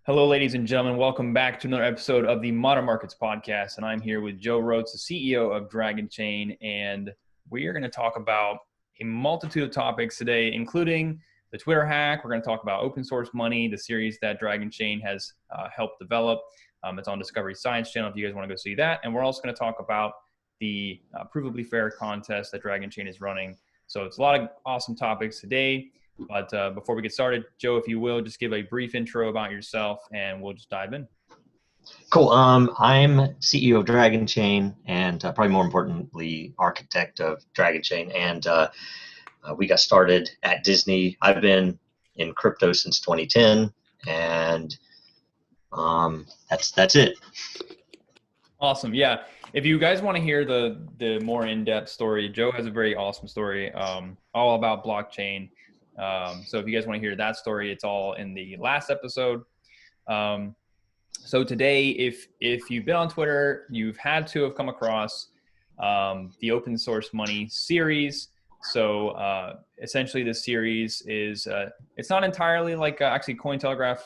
Hello, ladies and gentlemen. Welcome back to another episode of the Modern Markets Podcast. And I'm here with Joe Roets, the CEO of DragonChain. And we are going to talk about a multitude of topics today, including the Twitter hack. We're going to talk about open source money, the series that DragonChain has helped develop. It's on Discovery Science Channel if you guys want to go see that. And we're also going to talk about the Provably Fair contest that DragonChain is running. So it's a lot of awesome topics today. But before we get started, Joe, if you will, just give a brief intro about yourself and we'll just dive in. Cool. I'm CEO of DragonChain and probably more importantly, architect of DragonChain. And we got started at Disney. I've been in crypto since 2010, and that's it. Awesome. Yeah. If you guys want to hear the more in-depth story, Joe has a very awesome story all about blockchain. So if you guys want to hear that story, it's all in the last episode. So today, if you've been on Twitter, you've had to have come across the open source money series. So essentially this series is, it's not entirely like actually Cointelegraph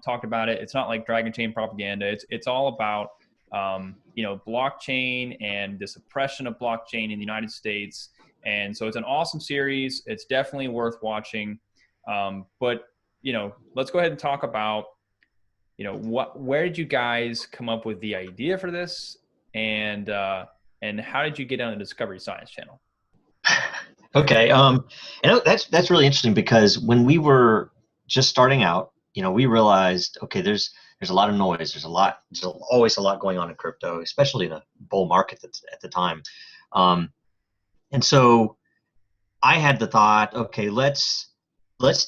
talked about it. It's not like DragonChain propaganda. It's all about, blockchain and the suppression of blockchain in the United States. And so it's an awesome series. It's definitely worth watching. But let's go ahead and talk about, where did you guys come up with the idea for this, and how did you get on the Discovery Science Channel? Okay, and that's really interesting because when we were just starting out, we realized, okay, there's a lot of noise. There's always a lot going on in crypto, especially in a bull market at the time. And so I had the thought, okay, let's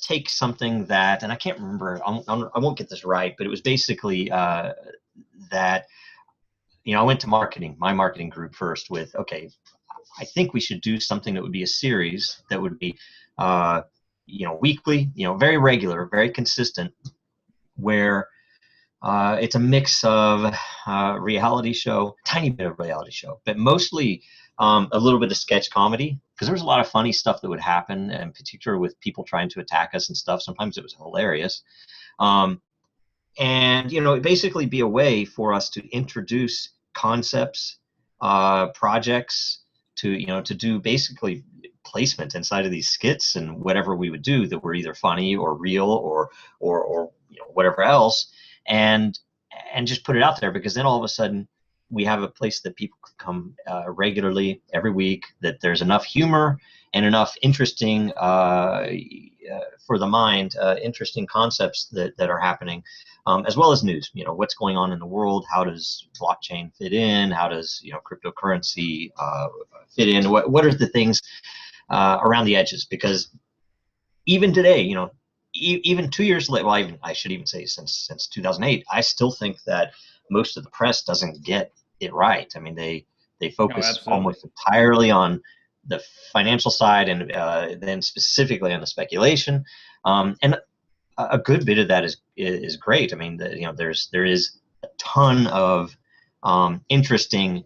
take something that, and I can't remember, I won't get this right, but it was basically that, I went to my marketing group first with, okay, I think we should do something that would be a series that would be, weekly, very regular, very consistent, where it's a mix of reality show, tiny bit of reality show, but mostly a little bit of sketch comedy, because there was a lot of funny stuff that would happen, in particular with people trying to attack us and stuff. Sometimes it was hilarious. And, it'd basically be a way for us to introduce concepts, projects, to do basically placement inside of these skits and whatever we would do that were either funny or real or whatever else, and just put it out there, because then all of a sudden we have a place that people could come regularly every week, that there's enough humor and enough interesting for the mind, interesting concepts that are happening, as well as news. What's going on in the world? How does blockchain fit in? How does cryptocurrency fit in? What are the things around the edges? Because even today, even 2 years later, well, I should even say since 2008, I still think that most of the press doesn't get it right. I mean, they focus almost entirely on the financial side, and then specifically on the speculation. And a good bit of that is great. I mean, there is a ton of interesting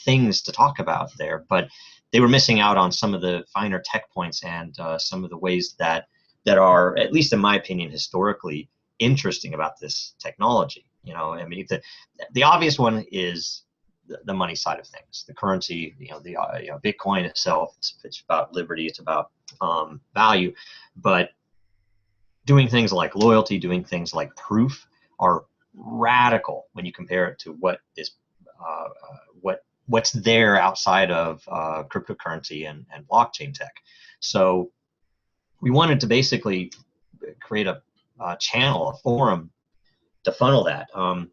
things to talk about there, but they were missing out on some of the finer tech points and some of the ways that are, at least in my opinion, historically interesting about this technology. I mean, the obvious one is the money side of things, the currency. Bitcoin itself, it's about liberty, it's about value, but doing things like loyalty, doing things like proof are radical when you compare it to what is what's there outside of cryptocurrency and blockchain tech. So we wanted to basically create a channel, a forum to funnel that. I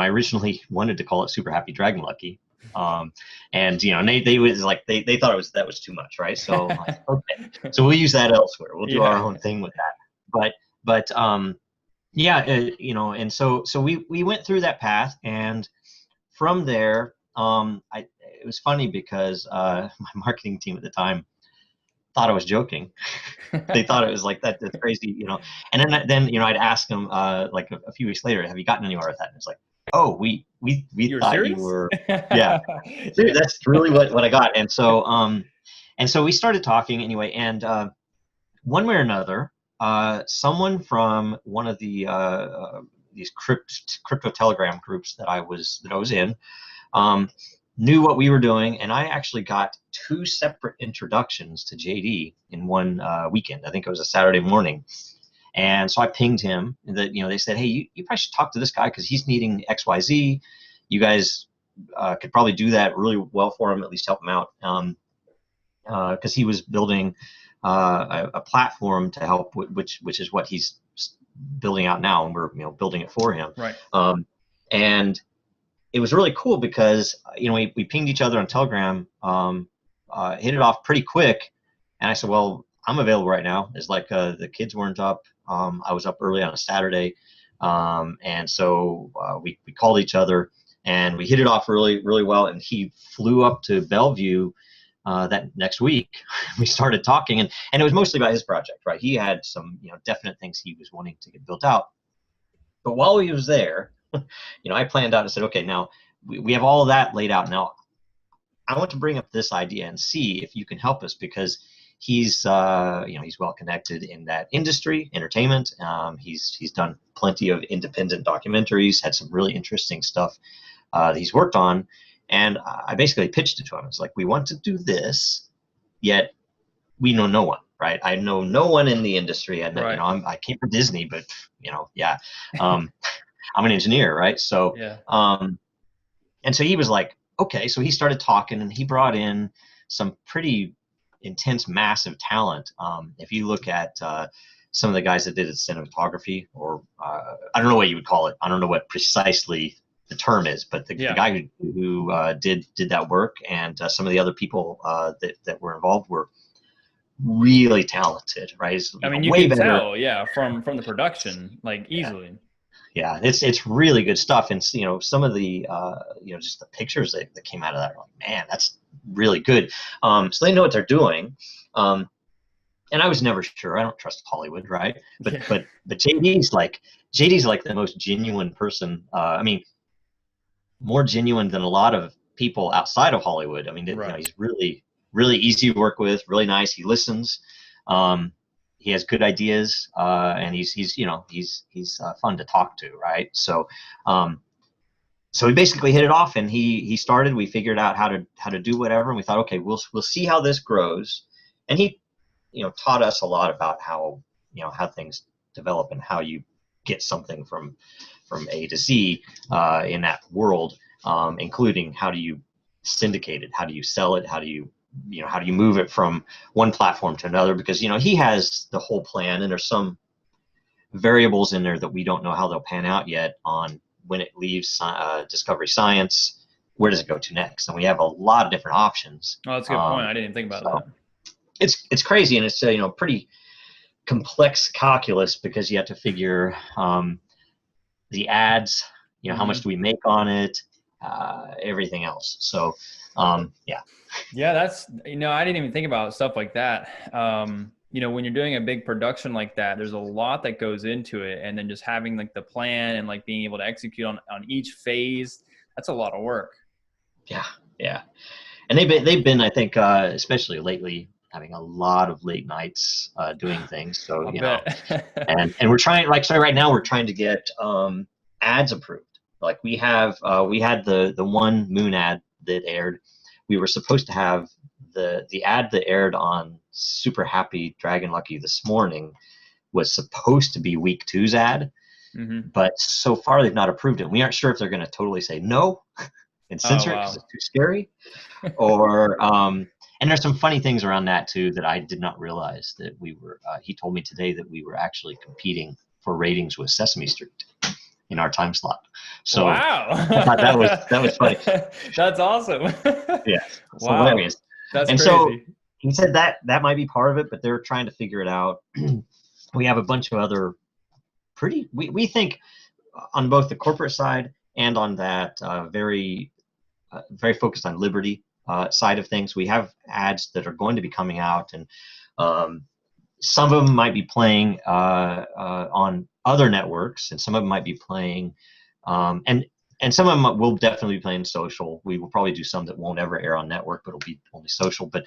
originally wanted to call it Super Happy Dragon Lucky. They was like, they thought that was too much, right? So like, okay, so we'll use that elsewhere. We'll do our own thing with that. But and so we went through that path, and from there, it was funny because my marketing team at the time thought I was joking. They thought it was like that's crazy, And then I'd ask them like a few weeks later, have you gotten anywhere with that? And it's like, oh, we thought serious? You were, yeah. That's really what I got. And so we started talking anyway, and one way or another, someone from one of the these crypto Telegram groups that I was in knew what we were doing, and I actually got 2 separate introductions to JD in one weekend. I think it was a Saturday morning. And so I pinged him that, they said, hey, you probably should talk to this guy because he's needing XYZ. You guys could probably do that really well for him, at least help him out. Because he was building a platform to help, which is what he's building out now, and we're building it for him. Right. And it was really cool because we pinged each other on Telegram, hit it off pretty quick, and I said, well, I'm available right now. It's like the kids weren't up. I was up early on a Saturday, and so we called each other and we hit it off really, really well. And he flew up to Bellevue that next week. We started talking, and it was mostly about his project, right? He had some definite things he was wanting to get built out. But while he was there, I planned out and said, okay, now we have all of that laid out. Now I want to bring up this idea and see if you can help us, because he's he's well connected in that industry, entertainment. He's done plenty of independent documentaries, had some really interesting stuff that he's worked on. And I basically pitched it to him. It's like, we want to do this, yet we know no one, right? I know no one in the industry. I know, right. I came from Disney, but yeah. I'm an engineer, right? So, yeah. And so he was like, okay. So he started talking, and he brought in some pretty intense, massive talent. If you look at some of the guys that did cinematography, or I don't know what you would call it. I don't know what precisely the term is, but the guy who did that work, and some of the other people that were involved were really talented, right? I mean, you can tell, from the production, like easily. Yeah, it's really good stuff, and some of the just the pictures that came out of that are like, man, that's really good. So they know what they're doing, and I was never sure. I don't trust Hollywood, right? But JD's like the most genuine person. I mean, more genuine than a lot of people outside of Hollywood. I mean, right. He's really, really easy to work with, really nice. He listens. He has good ideas, and he's fun to talk to, right? So, so we basically hit it off, and he started. We figured out how to do whatever, and we thought, okay, we'll see how this grows. And he, taught us a lot about how things develop and how you get something from A to Z in that world, including how do you syndicate it, how do you sell it, how do you move it from one platform to another, because he has the whole plan, and there's some variables in there that we don't know how they'll pan out yet on when it leaves Discovery Science. Where does it go to next? And we have a lot of different options. Oh, that's a good point. I didn't think about that. It's crazy, and it's pretty complex calculus, because you have to figure the ads, how much do we make on it, everything else. So yeah, that's I didn't even think about stuff like that. When you're doing a big production like that, there's a lot that goes into it, and then just having like the plan and like being able to execute on each phase, that's a lot of work. Yeah, and they've been I think especially lately having a lot of late nights doing things. So and we're trying, right now we're trying to get ads approved. Like we had the one moon ad that aired. We were supposed to have the ad that aired on Super Happy Dragon Lucky this morning was supposed to be week 2's ad, but so far they've not approved it. We aren't sure if they're going to totally say no and censor it because it's too scary, or and there's some funny things around that too that I did not realize that we were. He told me today that we were actually competing for ratings with Sesame Street in our time slot. So wow, I thought that was funny. That's awesome. Yeah, it's hilarious. That's and crazy. So he said that might be part of it, but they're trying to figure it out. We have a bunch of other we think on both the corporate side and on that very focused on liberty side of things. We have ads that are going to be coming out, and some of them might be playing on other networks, and some of them might be playing, and some of them will definitely be playing social. We will probably do some that won't ever air on network, but it'll be only social. But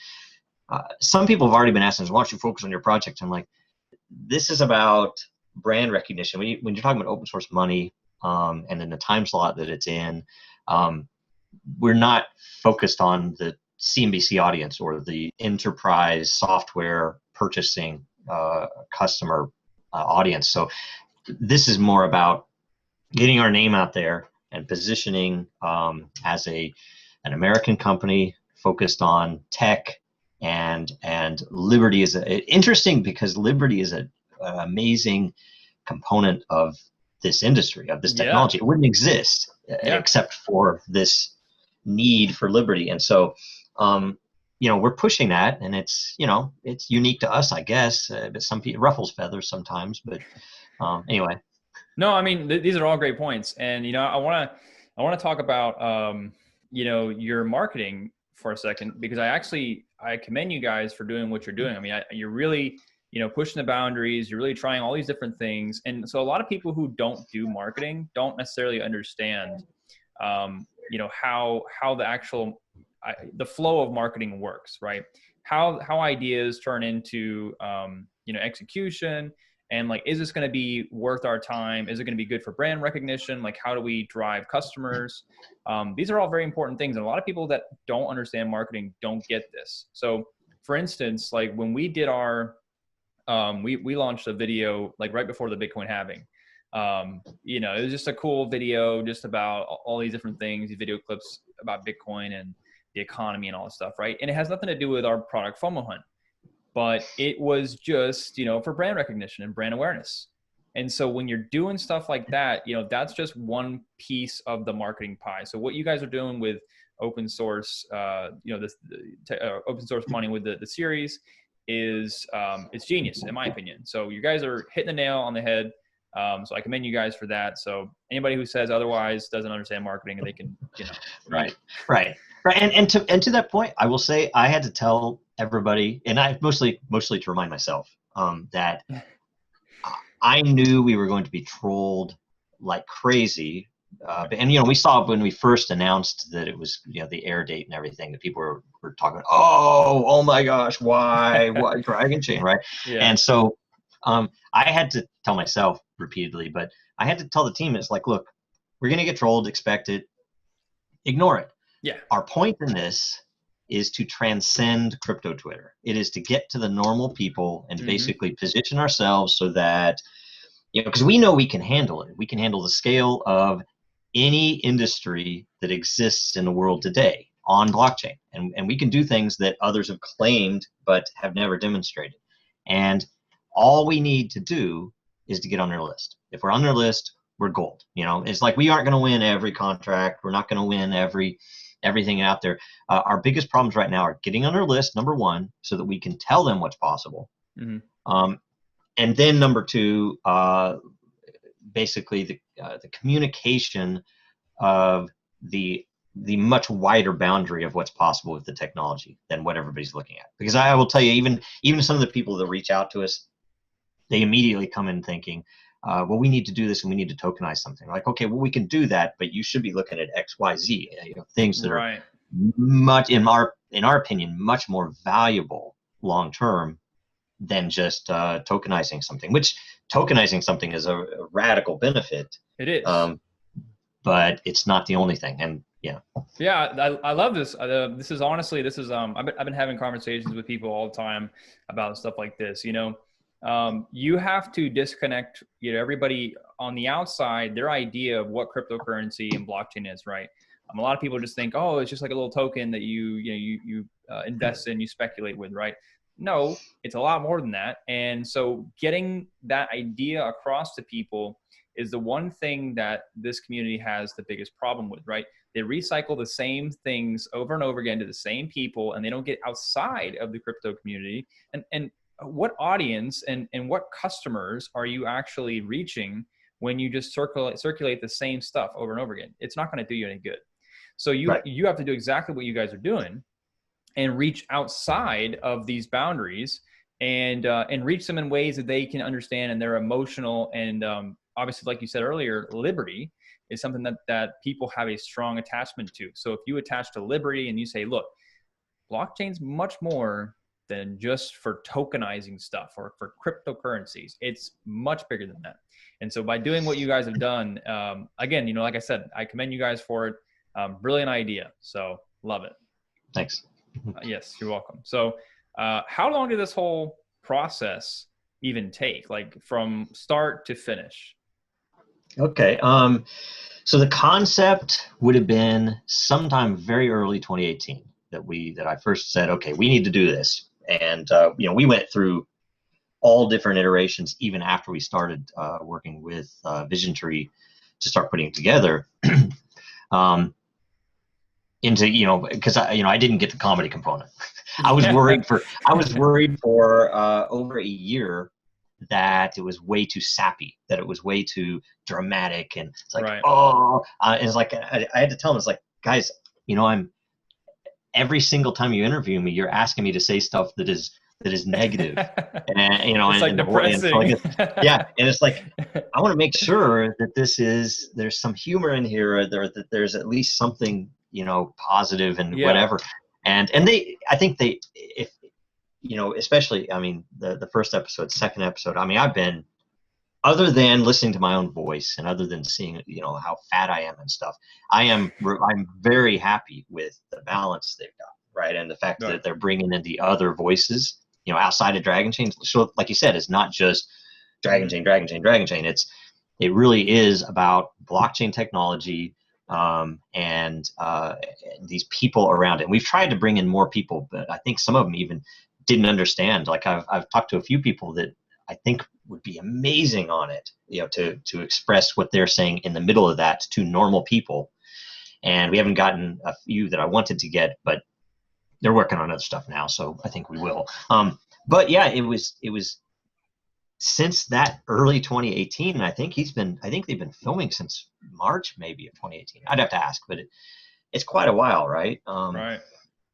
some people have already been asking us, why don't you focus on your project? I'm like, this is about brand recognition. When you're talking about open source money, and in the time slot that it's in, we're not focused on the CNBC audience or the enterprise software purchasing customer audience. So this is more about getting our name out there and positioning as an American company focused on tech, and Liberty is interesting because Liberty is an amazing component of this industry, of this technology. It wouldn't exist except for this need for Liberty. And so we're pushing that, and it's it's unique to us, I guess, but some people ruffles feathers sometimes, but anyway. No, I mean, these are all great points. And, I want to talk about, your marketing for a second, because I commend you guys for doing what you're doing. I mean, you're really, pushing the boundaries. You're really trying all these different things. And so a lot of people who don't do marketing don't necessarily understand, how the actual, the flow of marketing works, right? How ideas turn into, execution. And like, is this going to be worth our time? Is it going to be good for brand recognition? Like, how do we drive customers? These are all very important things. And a lot of people that don't understand marketing don't get this. So for instance, like when we did our, we launched a video like right before the Bitcoin halving. It was just a cool video just about all these different things, these video clips about Bitcoin and the economy and all this stuff, right? And it has nothing to do with our product FOMO Hunt. But it was just, for brand recognition and brand awareness. And so when you're doing stuff like that, that's just one piece of the marketing pie. So what you guys are doing with open source, open source money with the series is, it's genius in my opinion. So you guys are hitting the nail on the head. So I commend you guys for that. So anybody who says otherwise doesn't understand marketing, and they can, Right. And to that point, I will say I had to tell everybody, and I mostly to remind myself, that I knew we were going to be trolled like crazy. And we saw when we first announced that it was the air date and everything, that people were talking, oh my gosh, why DragonChain, right? Yeah. And so I had to tell myself repeatedly, but I had to tell the team, it's like, look, we're gonna get trolled, expect it, ignore it. Yeah. Our point in this is to transcend crypto Twitter. It is to get to the normal people and to basically position ourselves so that, because we know we can handle it. We can handle the scale of any industry that exists in the world today on blockchain. And we can do things that others have claimed but have never demonstrated. And all we need to do is to get on their list. If we're on their list, we're gold. It's like we aren't going to win every contract. We're not going to win everything out there. Our biggest problems right now are getting on their list, number one, so that we can tell them what's possible. And then number two, basically the communication of the much wider boundary of what's possible with the technology than what everybody's looking at. Because I will tell you, even some of the people that reach out to us, they immediately come in thinking, well, we need to do this and we need to tokenize something. Like, okay, well, we can do that, but you should be looking at X, Y, Z, things that are much, in our opinion, much more valuable long term than just tokenizing something. Which tokenizing something is a radical benefit. It is, but it's not the only thing. And I love this. This is I've been having conversations with people all the time about stuff like this. You have to disconnect, everybody on the outside, their idea of what cryptocurrency and blockchain is, right? A lot of people just think, oh, it's just like a little token that you invest in, you speculate with, right? No, it's a lot more than that. And so getting that idea across to people is the one thing that this community has the biggest problem with, right? They recycle the same things over and over again to the same people, and they don't get outside of the crypto community. And what audience and what customers are you actually reaching when you just circulate the same stuff over and over again? It's not going to do you any good. So you have to do exactly what you guys are doing and reach outside of these boundaries and reach them in ways that they can understand, and they're emotional. And obviously, like you said earlier, liberty is something that people have a strong attachment to. So if you attach to liberty and you say, look, blockchain's much more than just for tokenizing stuff or for cryptocurrencies. It's much bigger than that. And so by doing what you guys have done, again, you know, like I said, I commend you guys for it. Brilliant idea. So love it. Thanks. Yes, you're welcome. So how long did this whole process even take, like from start to finish? Okay. So the concept would have been sometime very early 2018 that I first said, okay, we need to do this. And you know, we went through all different iterations even after we started working with Vision Tree to start putting it together. Into, you know, because I didn't get the comedy component. I was worried for over a year that it was way too sappy, that it was way too dramatic, and it's like, Right. and it's like I had to tell them, it's like, guys, you know, every single time you interview me, you're asking me to say stuff that is negative, and you know, it's like depressing. Yeah, and it's like, I want to make sure that there's some humor in here, or that there's at least something, you know, positive and whatever. And I think if you know, especially, I mean, the first episode, second episode, I mean, I've been, other than listening to my own voice and other than seeing, you know, how fat I am and stuff, I'm very happy with the balance they've got, right? And the fact that they're bringing in the other voices, you know, outside of DragonChain. So like you said, it's not just DragonChain. It really is about blockchain technology, and these people around it. And we've tried to bring in more people, but I think some of them even didn't understand. Like I've talked to a few people that I think would be amazing on it, you know, to express what they're saying in the middle of that to normal people. And we haven't gotten a few that I wanted to get, but they're working on other stuff now, so I think we will. But yeah, it was since that early 2018, and I think they've been filming since March maybe of 2018. I'd have to ask, but it's quite a while, right? Right.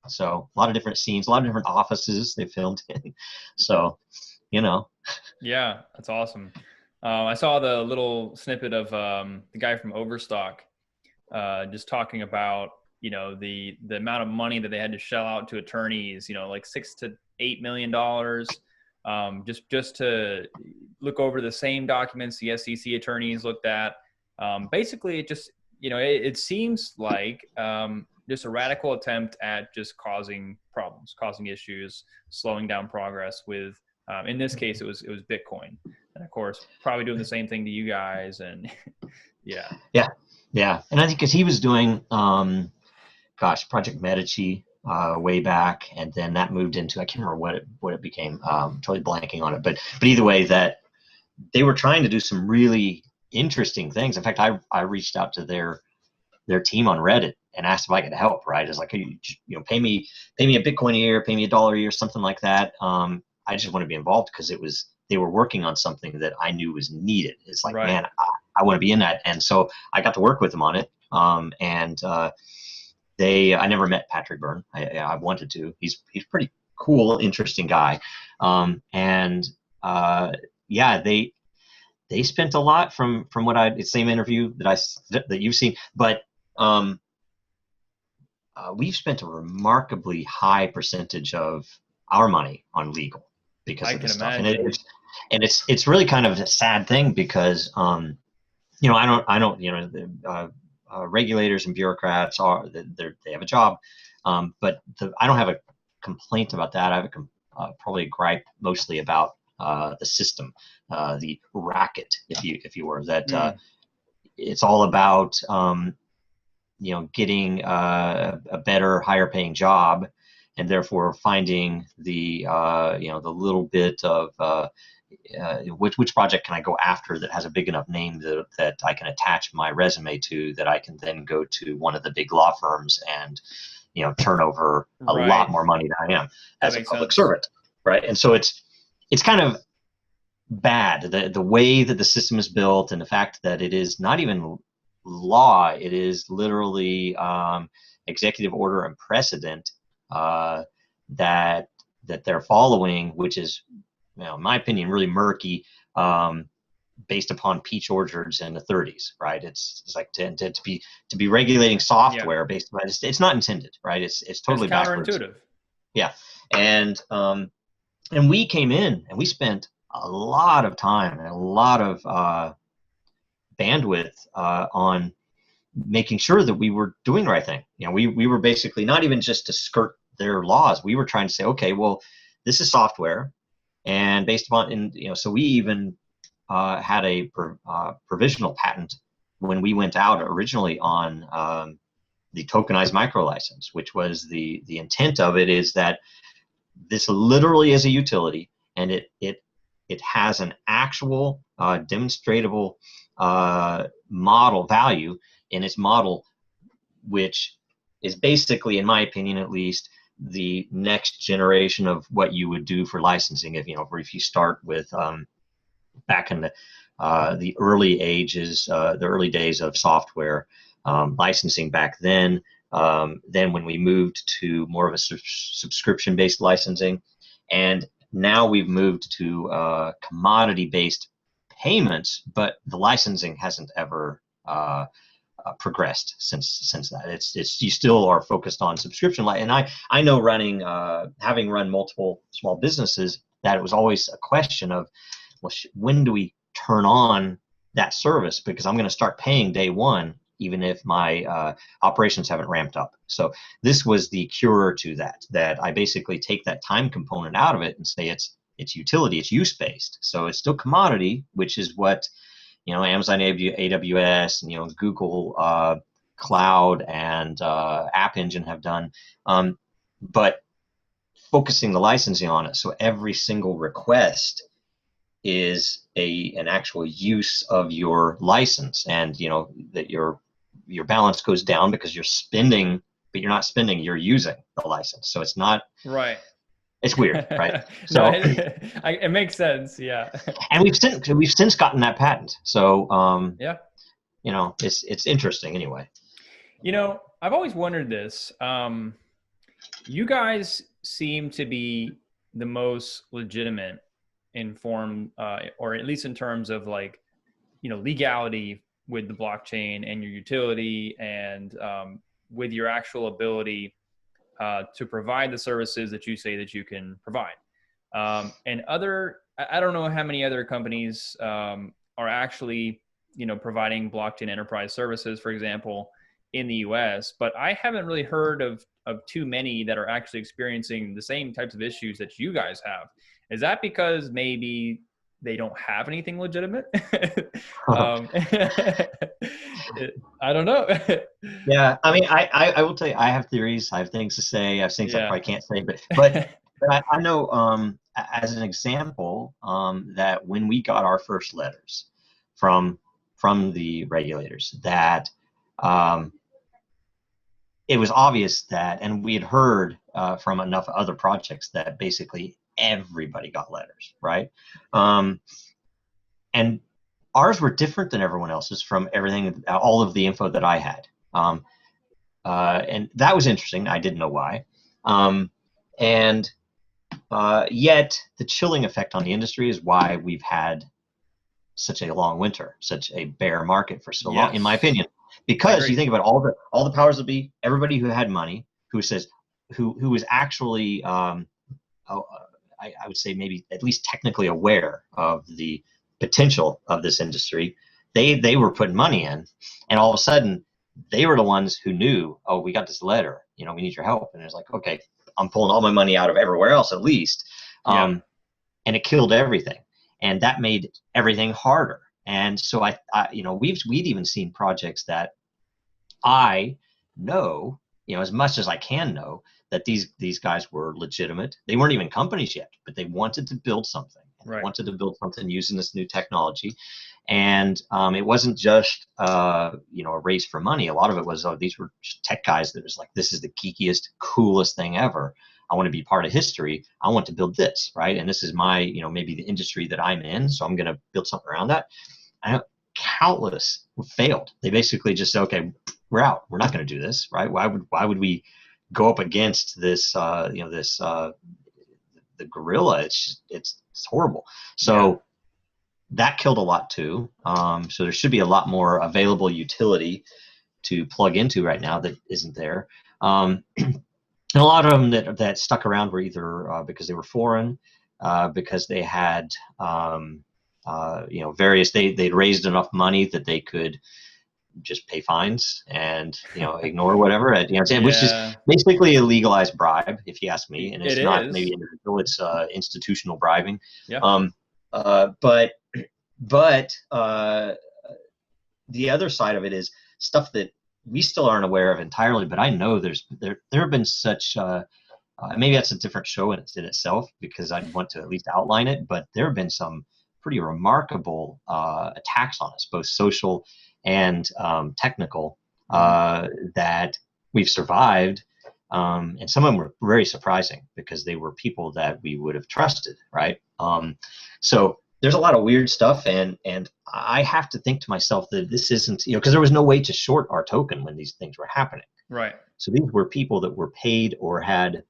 So a lot of different scenes, a lot of different offices they filmed in. So, you know. Yeah, that's awesome. I saw the little snippet of the guy from Overstock just talking about, you know, the amount of money that they had to shell out to attorneys, you know, like $6 to $8 million, just to look over the same documents the SEC attorneys looked at. Basically, it just, you know, it seems like just a radical attempt at just causing problems, causing issues, slowing down progress with, in this case, it was Bitcoin. And of course, probably doing the same thing to you guys. And yeah. And I think because he was doing, Project Medici way back, and then that moved into, I can't remember what it became. Totally blanking on it, but either way, that they were trying to do some really interesting things. In fact, I reached out to their team on Reddit and asked if I could help. Right, it's like, hey, you know, pay me a Bitcoin a year, pay me $1 a year, something like that. I just want to be involved because they were working on something that I knew was needed. It's like, Right. man, I want to be in that. And so I got to work with them on it. I never met Patrick Byrne. I wanted to. He's pretty cool, interesting guy. They spent a lot from what same interview that you've seen, but we've spent a remarkably high percentage of our money on legal because of this stuff. And it's really kind of a sad thing because you know, I don't you know, regulators and bureaucrats they have a job, but I don't have a complaint about that. I have probably a gripe mostly about the system, the racket, if you were, that it's all about you know, getting a better, higher paying job, and therefore finding the you know, the little bit of which project can I go after that has a big enough name that I can attach my resume to, that I can then go to one of the big law firms and, you know, turn over a lot more money than I am as a public servant, right? And so it's kind of bad, the way that the system is built, and the fact that it is not even law, it is literally executive order and precedent that they're following, which is, you know, in my opinion, really murky, based upon peach orchards in the 30s, right? It's like to be regulating software based on it's not intended, right? It's totally counterintuitive. Yeah. And we came in and we spent a lot of time and a lot of bandwidth on making sure that we were doing the right thing. We were basically not even just to skirt their laws. We were trying to say, okay, well, this is software, and based upon, so we even had a provisional patent when we went out originally on the tokenized micro license, which was the intent of it is that this literally is a utility, and it has an actual demonstratable model value in its model, which is basically, in my opinion at least, the next generation of what you would do for licensing. If you start with back in the early ages, the early days of software licensing back then. Then when we moved to more of a subscription-based licensing, and now we've moved to commodity-based payments, but the licensing hasn't ever progressed since that. It's you still are focused on subscription. And I know having run multiple small businesses, that it was always a question of, well, when do we turn on that service? Because I'm going to start paying day one, even if my operations haven't ramped up. So this was the cure to that I basically take that time component out of it and say it's utility, it's use-based. So it's still commodity, which is what Amazon AWS and Google Cloud and App Engine have done, but focusing the licensing on it, so every single request is an actual use of your license, and that your balance goes down because you're spending, but you're not spending, you're using the license. So it's not right. It's weird, right? So no, it makes sense, yeah. And we've since gotten that patent. So yeah, it's interesting anyway. I've always wondered this. You guys seem to be the most legitimate in form, or at least in terms of legality with the blockchain and your utility, and with your actual ability to provide the services that you say that you can provide. And I don't know how many other companies are actually, providing blockchain enterprise services, for example, in the US, but I haven't really heard of too many that are actually experiencing the same types of issues that you guys have. Is that because maybe they don't have anything legitimate? I don't know. Yeah, I mean, I will tell you, I have theories. I have things to say. I have things I probably can't say, but I know, as an example, that when we got our first letters from the regulators, that it was obvious that, and we had heard from enough other projects that basically everybody got letters, right? And ours were different than everyone else's from everything, all of the info that I had. And that was interesting. I didn't know why. And yet the chilling effect on the industry is why we've had such a long winter, such a bear market for so long, in my opinion. Because you think about all the powers that be, everybody who had money, who was actually, I would say maybe at least technically aware of the potential of this industry, they were putting money in, and all of a sudden they were the ones who knew, oh, we got this letter, we need your help. And it's like, okay, I'm pulling all my money out of everywhere else at least. And it killed everything. And that made everything harder. And so we'd even seen projects that I know, as much as I can know, that these guys were legitimate. They weren't even companies yet, but they wanted to build something. They wanted to build something using this new technology. And it wasn't just a race for money. A lot of it was, these were just tech guys that was like, this is the geekiest, coolest thing ever. I want to be part of history. I want to build this, right? And this is my, maybe the industry that I'm in, so I'm going to build something around that. And countless failed. They basically just said, okay, we're out. We're not going to do this, right? Why would we go up against this, the gorilla? It's horrible. So that killed a lot too. So there should be a lot more available utility to plug into right now that isn't there. And a lot of them that stuck around were either because they were foreign, because they had various they'd raised enough money that they could just pay fines and ignore whatever, which is Yeah, basically a legalized bribe, if you ask me. And it it's not is. maybe individual; it's institutional bribing. Yeah. But the other side of it is stuff that we still aren't aware of entirely. But I know there have been such. Maybe that's a different show in itself, because I'd want to at least outline it. But there have been some pretty remarkable attacks on us, both social and technical, that we've survived. And some of them were very surprising because they were people that we would have trusted, right? So there's a lot of weird stuff, and I have to think to myself that this isn't, because there was no way to short our token when these things were happening. Right. So these were people that were paid or had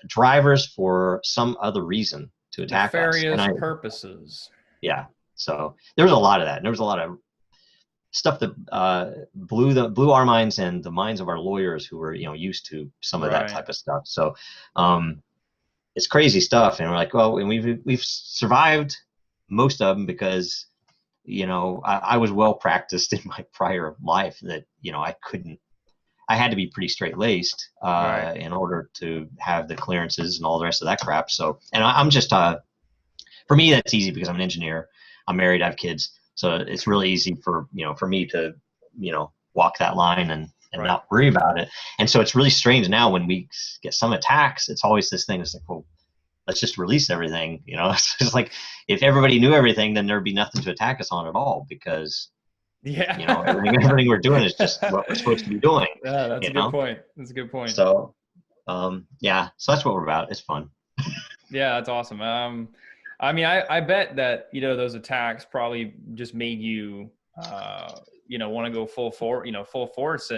drivers for some other reason to attack us. Nefarious purposes. Yeah. So there was a lot of that. And there was a lot of stuff that blew our minds and the minds of our lawyers who were used to some of that type of stuff. So it's crazy stuff, and we're like, well, and we've survived most of them because I was well practiced in my prior life that I had to be pretty straight laced in order to have the clearances and all the rest of that crap. So, and I'm just for me that's easy because I'm an engineer, I'm married, I have kids. So it's really easy for me to walk that line and not worry about it. And so it's really strange now when we get some attacks. It's always this thing. It's like, well, let's just release everything. It's just like if everybody knew everything, then there'd be nothing to attack us on at all, because everything we're doing is just what we're supposed to be doing. Yeah, that's a good point. That's a good point. So, so that's what we're about. It's fun. Yeah, that's awesome. I mean, I bet that, those attacks probably just made you, want to go full force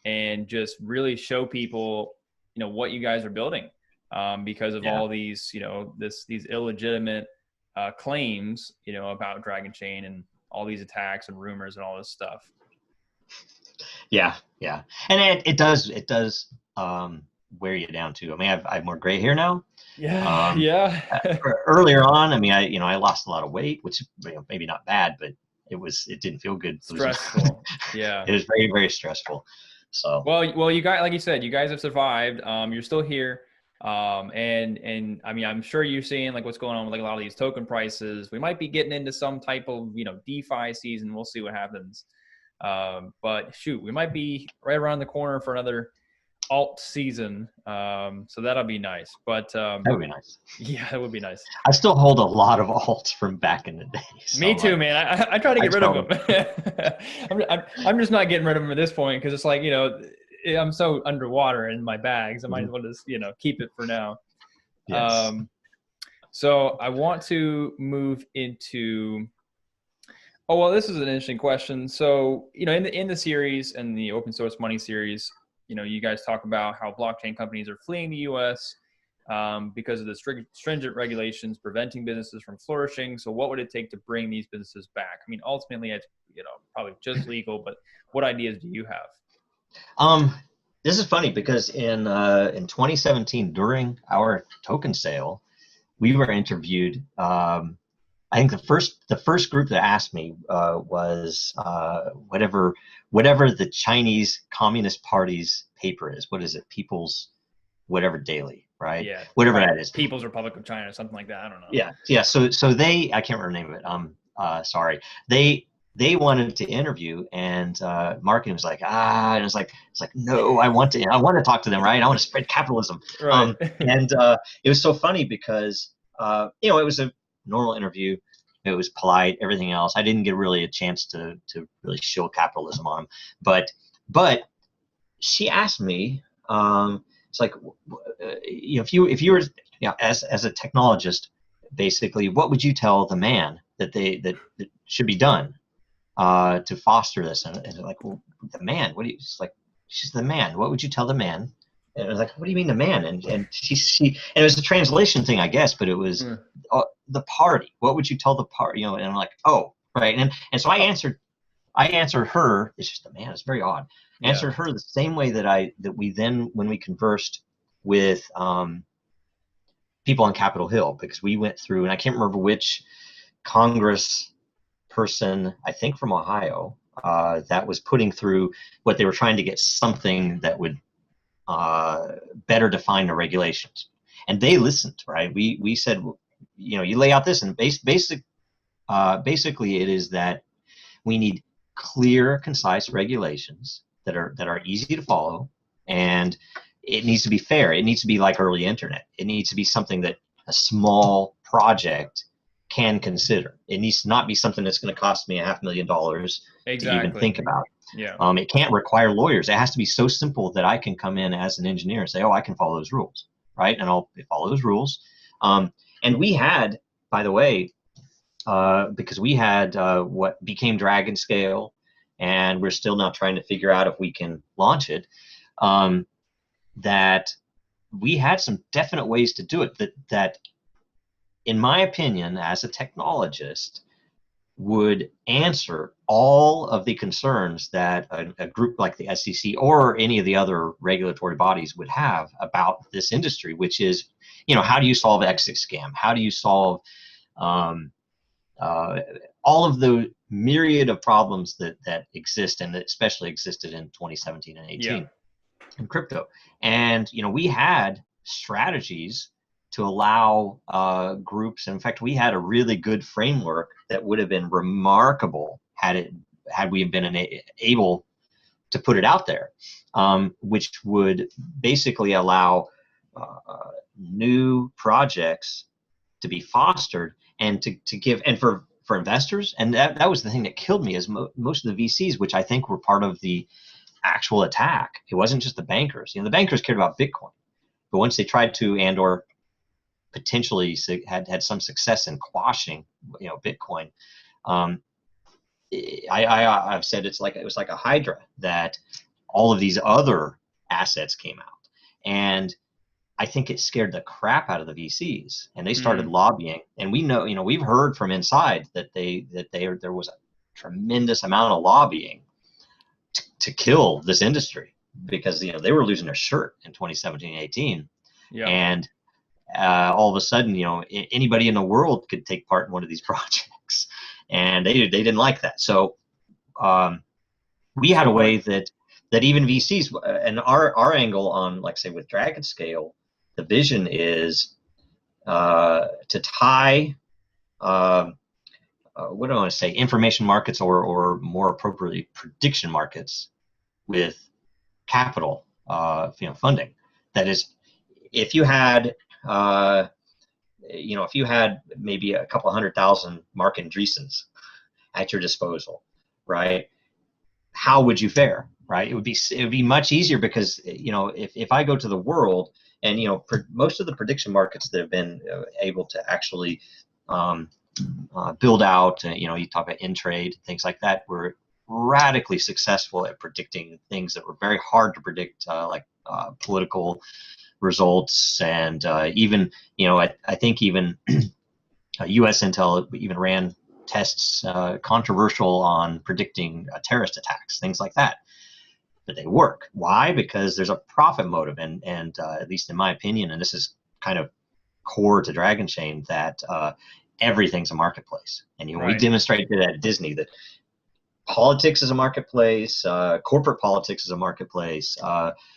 and just really show people, what you guys are building, because of all these, these illegitimate claims, about DragonChain and all these attacks and rumors and all this stuff. Yeah. And it does wear you down too. I mean, I have more gray hair now. Yeah. Earlier on, I mean, I lost a lot of weight, which maybe not bad, but it didn't feel good. Stressful. Yeah. It was very, very stressful. So well, you guys, like you said, you guys have survived. You're still here. And I mean, I'm sure you're seeing like what's going on with like a lot of these token prices. We might be getting into some type of DeFi season. We'll see what happens. But shoot, we might be right around the corner for another alt season, so that'll be nice. But that would be nice. Yeah, that would be nice. I still hold a lot of alts from back in the day. So me too, man. I try to get rid of them. I'm just not getting rid of them at this point because it's like I'm so underwater in my bags. I might as well just keep it for now. Yes. So I want to move into. Oh well, this is an interesting question. So in the series and the open source money series, you guys talk about how blockchain companies are fleeing the U.S. Because of the stringent regulations preventing businesses from flourishing. So what would it take to bring these businesses back? I mean, ultimately, it's probably just legal, but what ideas do you have? This is funny because in 2017, during our token sale, we were interviewed. I think the first group that asked me was whatever the Chinese Communist Party's paper is. What is it? People's whatever daily, right? Yeah. Whatever that is. People's Republic of China, something like that. I don't know. Yeah. So they, I can't remember the name of it. Sorry. They wanted to interview, and marketing was like, and it's like no, I want to talk to them, right? I want to spread capitalism. Right. And it was so funny because it was a normal interview. It was polite, everything else. I didn't get really a chance to really show capitalism on them. But she asked me, it's like, if you were as a technologist, basically, what would you tell the man that should be done to foster this? And like, well, the man, what do you? She's the man. What would you tell the man? And I was like, what do you mean the man? And she and it was a translation thing, I guess, but it was the party. What would you tell the party? And I'm like, oh, right. And so I answered I answered her. It's just, man, it's very odd. Yeah. Answered her the same way that we then, when we conversed with people on Capitol Hill, because we went through, and I can't remember which Congress person, I think from Ohio, that was putting through what they were trying to get something that would better define the regulations. And they listened, right? We said, you lay out this, and basically it is that we need clear, concise regulations that are easy to follow, and it needs to be fair. It needs to be like early internet. It needs to be something that a small project can consider. It needs to not be something that's going to cost me $500,000 to even think about. Yeah. It can't require lawyers. It has to be so simple that I can come in as an engineer and say, oh, I can follow those rules, right? And I'll follow those rules. And we had, by the way, because we had what became DragonScale, and we're still now trying to figure out if we can launch it, that we had some definite ways to do it that in my opinion, as a technologist, would answer all of the concerns that a group like the SEC or any of the other regulatory bodies would have about this industry, which is, how do you solve exit scam? How do you solve all of the myriad of problems that exist, and that especially existed in 2017 and 18 in crypto? And, we had strategies to allow groups. In fact, we had a really good framework that would have been remarkable had we been able to put it out there, which would basically allow new projects to be fostered and to give, and for investors. And that was the thing that killed me, is most of the VCs, which I think were part of the actual attack. It wasn't just the bankers. The bankers cared about Bitcoin, but once they tried to, and or potentially had some success in quashing, Bitcoin. I've said it was like a hydra, that all of these other assets came out, and I think it scared the crap out of the VCs, and they started lobbying. And we know, we've heard from inside that there was a tremendous amount of lobbying to kill this industry, because they were losing their shirt in 2017 and 18, and all of a sudden, anybody in the world could take part in one of these projects, and they didn't like that. So we had a way that even VCs, and our angle on, like say with DragonScale, the vision is to tie what do I want to say, information markets, or more appropriately prediction markets, with capital funding. That is, if you had if you had maybe a couple 100,000 Mark Andreessens at your disposal, right? How would you fare, right? It would be much easier, because if I go to the world, and most of the prediction markets that have been able to actually build out, you talk about Intrade, things like that, were radically successful at predicting things that were very hard to predict, like political results, and even I think even U.S. Intel even ran tests controversial on predicting terrorist attacks, things like that. But they work. Why? Because there's a profit motive, and at least in my opinion, and this is kind of core to DragonChain, that everything's a marketplace. And we demonstrated at Disney that politics is a marketplace, corporate politics is a marketplace,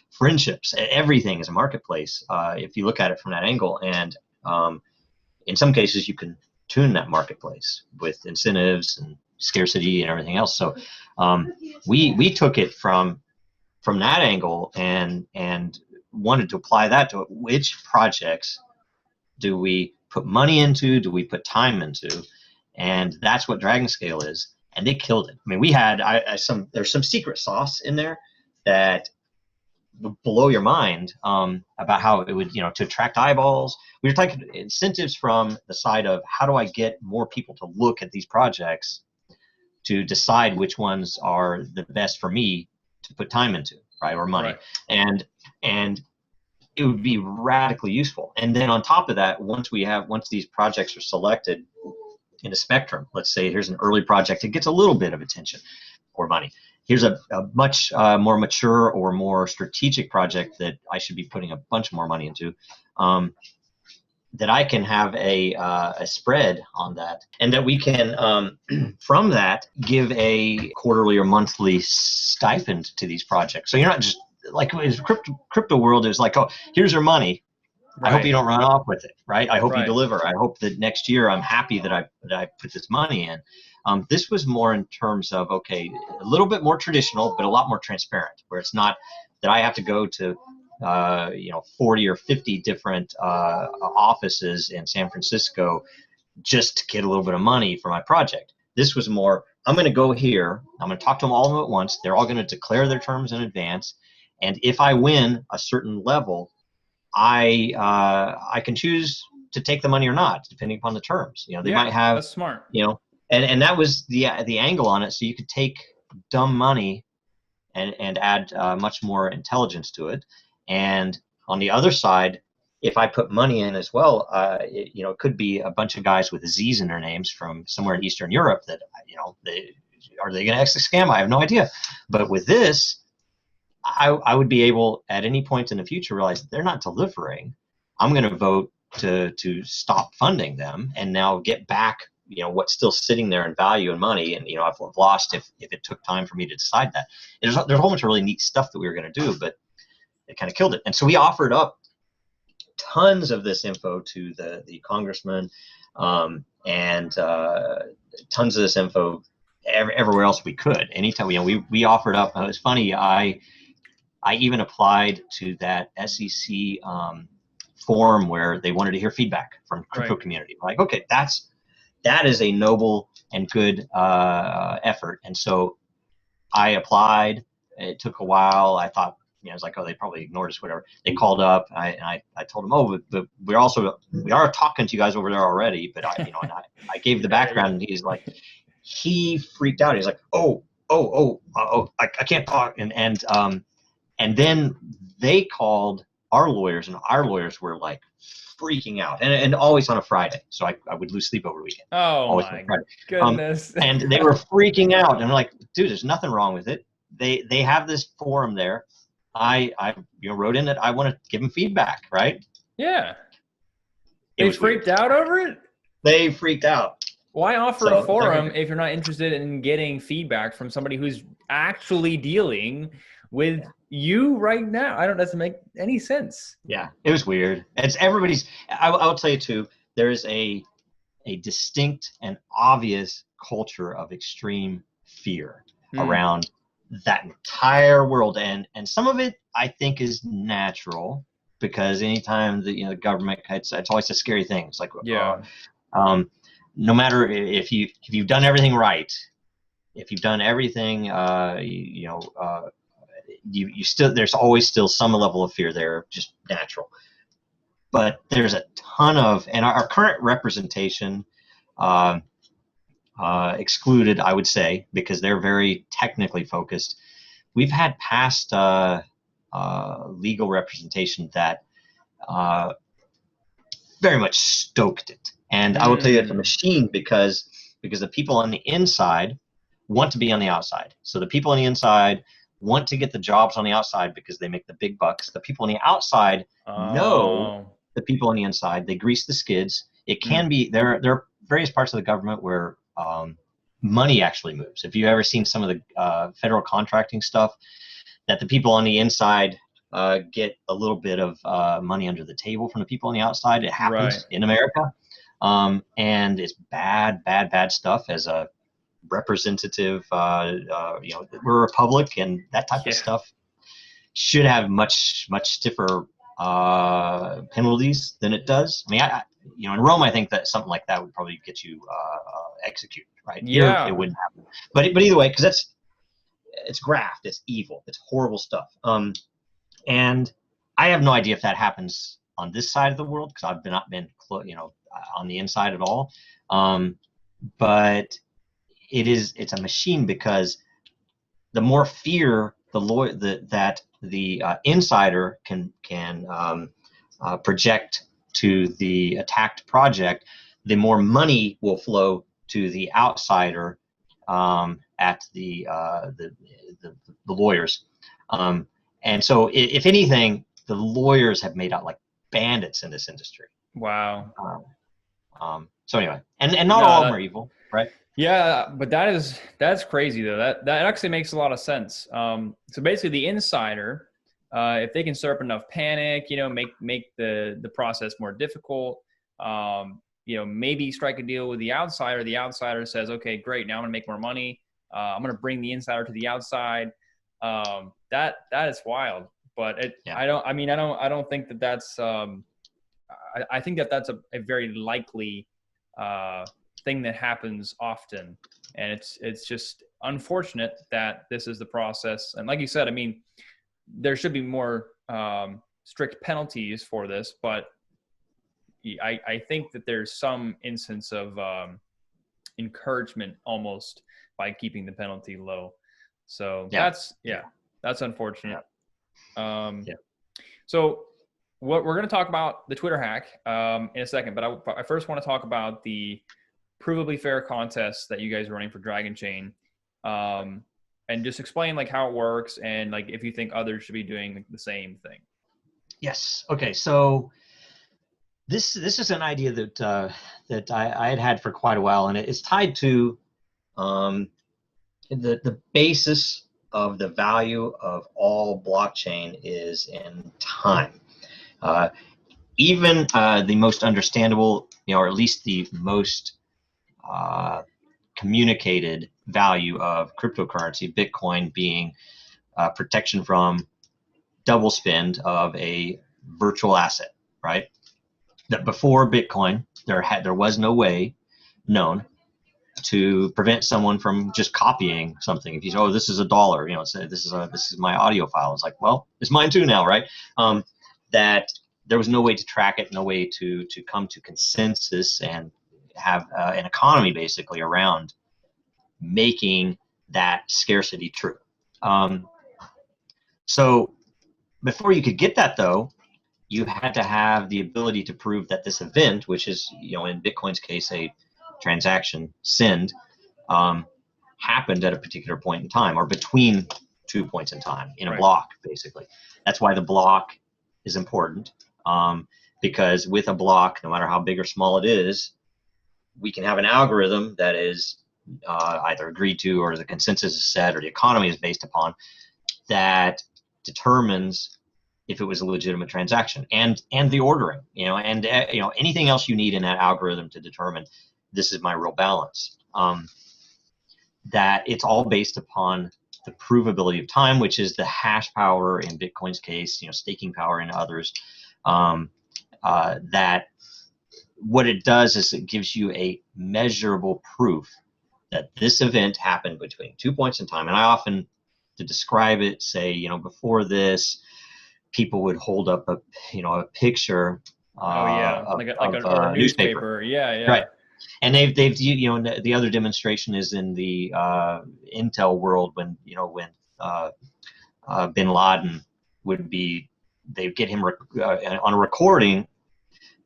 friendships, everything is a marketplace, if you look at it from that angle. And in some cases, you can tune that marketplace with incentives and scarcity and everything else. So we took it from that angle, and wanted to apply that to which projects do we put money into, do we put time into, and that's what DragonScale is. And they killed it. I mean, we had there's some secret sauce in there that would blow your mind, about how it would, to attract eyeballs. We were talking incentives from the side of, how do I get more people to look at these projects to decide which ones are the best for me to put time into, right, or money. And it would be radically useful. And then on top of that, once these projects are selected in a spectrum, let's say here's an early project, it gets a little bit of attention. pour money. Here's a much more mature or more strategic project that I should be putting a bunch more money into. That I can have a spread on that, and that we can from that give a quarterly or monthly stipend to these projects. So you're not just like in crypto world is like, oh, here's your money. Right. I hope you don't run off with it, right? I hope you Right. deliver. I hope that next year I'm happy that I put this money in. This was more in terms of, okay, a little bit more traditional, but a lot more transparent, where it's not that I have to go to 40 or 50 different offices in San Francisco just to get a little bit of money for my project. This was more, I'm going to go here, I'm going to talk to them all of them at once. They're all going to declare their terms in advance. And if I win a certain level, I can choose to take the money or not, depending upon the terms. They might have, that's smart. And that was the angle on it. So you could take dumb money and add much more intelligence to it. And on the other side, if I put money in as well, it could be a bunch of guys with Z's in their names from somewhere in Eastern Europe that, are they going to exit scam? I have no idea. But with this, I would be able at any point in the future realize they're not delivering. I'm going to vote to stop funding them and now get back, what's still sitting there in value and money. And, I've lost if it took time for me to decide that. There's a whole bunch of really neat stuff that we were going to do, but it kind of killed it. And so we offered up tons of this info to the congressman and tons of this info everywhere else we could. Anytime, we offered up. It was funny. I even applied to that SEC forum where they wanted to hear feedback from crypto community. Like, okay, that is a noble and good effort. And so I applied. It took a while. I thought, I was like, oh, they probably ignored us, whatever. They called up. I told them, oh, but we are talking to you guys over there already. But I gave the background, and he's like, he freaked out. He's like, I can't talk. And then they called our lawyers, and our lawyers were like freaking out, and always on a Friday. So I would lose sleep over the weekend. Oh, always my goodness. And they were freaking out, and I'm like, dude, there's nothing wrong with it. They have this forum there. I wrote in that I want to give them feedback, right? Yeah. They freaked out over it? They freaked out. Why offer a forum if you're not interested in getting feedback from somebody who's actually dealing with you right now? That doesn't make any sense. Yeah, it was weird. It's everybody's. I'll tell you too. There is a distinct and obvious culture of extreme fear around that entire world, and some of it I think is natural, because anytime the government, it's always a scary thing. It's like, no matter if you've done everything right, if you've done everything, you still, there's always still some level of fear there, just natural. But there's a ton of, and our current representation, excluded, I would say, because they're very technically focused. We've had past legal representation that very much stoked it. And I will tell you, it's a machine because the people on the inside want to be on the outside. So the people on the inside want to get the jobs on the outside because they make the big bucks. The people on the outside know the people on the inside. They grease the skids. It can be, there are various parts of the government where money actually moves. If you've ever seen some of the federal contracting stuff, that the people on the inside get a little bit of money under the table from the people on the outside. It happens in America. And it's bad stuff. As a representative, we're a republic, and that type of stuff should have much stiffer penalties than it does. I mean, in Rome, I think that something like that would probably get you executed, right? Yeah. Here, it wouldn't happen. But either way, because it's graft, it's evil, it's horrible stuff. And I have no idea if that happens on this side of the world, because I've not been on the inside at all. But it's a machine, because the more fear that the insider can project to the attacked project, the more money will flow to the outsider at the lawyers. And so if anything, the lawyers have made out like bandits in this industry. Wow. So anyway, and not No, all of them are evil, right? yeah, but that's crazy though. That actually makes a lot of sense. So basically, the insider, if they can stir up enough panic, make the process more difficult. Maybe strike a deal with the outsider. The outsider says, "Okay, great. Now I'm gonna make more money. I'm gonna bring the insider to the outside." That is wild. But Yeah. I don't think that that's. I think that that's a very likely thing that happens often, and it's just unfortunate that this is the process. And like you said, I mean, there should be more strict penalties for this, but I think that there's some instance of encouragement almost by keeping the penalty low. So that's unfortunate. So what we're going to talk about the Twitter hack in a second, but I first want to talk about the provably fair contest that you guys are running for DragonChain, and just explain like how it works and like if you think others should be doing the same thing. Yes. Okay. So this is an idea that I had for quite a while, and it's tied to the basis of the value of all blockchain is in time. Even the most understandable, or at least the most communicated value of cryptocurrency, Bitcoin being protection from double spend of a virtual asset, right? That before Bitcoin, there was no way known to prevent someone from just copying something. If you say, "Oh, this is $1," say this is my audio file. It's like, well, it's mine too now, right? That there was no way to track it, no way to come to consensus and have an economy basically around making that scarcity true. So before you could get that, though, you had to have the ability to prove that this event, which is, in Bitcoin's case, a transaction send, happened at a particular point in time or between 2 points in time in a block, basically. That's why the block is important, because with a block, no matter how big or small it is, we can have an algorithm that is either agreed to or the consensus is set or the economy is based upon that determines if it was a legitimate transaction and the ordering, and anything else you need in that algorithm to determine this is my real balance. That it's all based upon the provability of time, which is the hash power in Bitcoin's case, staking power in others. That what it does is it gives you a measurable proof that this event happened between 2 points in time. And I often, to describe it, say, before this, people would hold up a picture of a newspaper. Yeah. Right. And they've the other demonstration is in the Intel world when Bin Laden they'd get him on a recording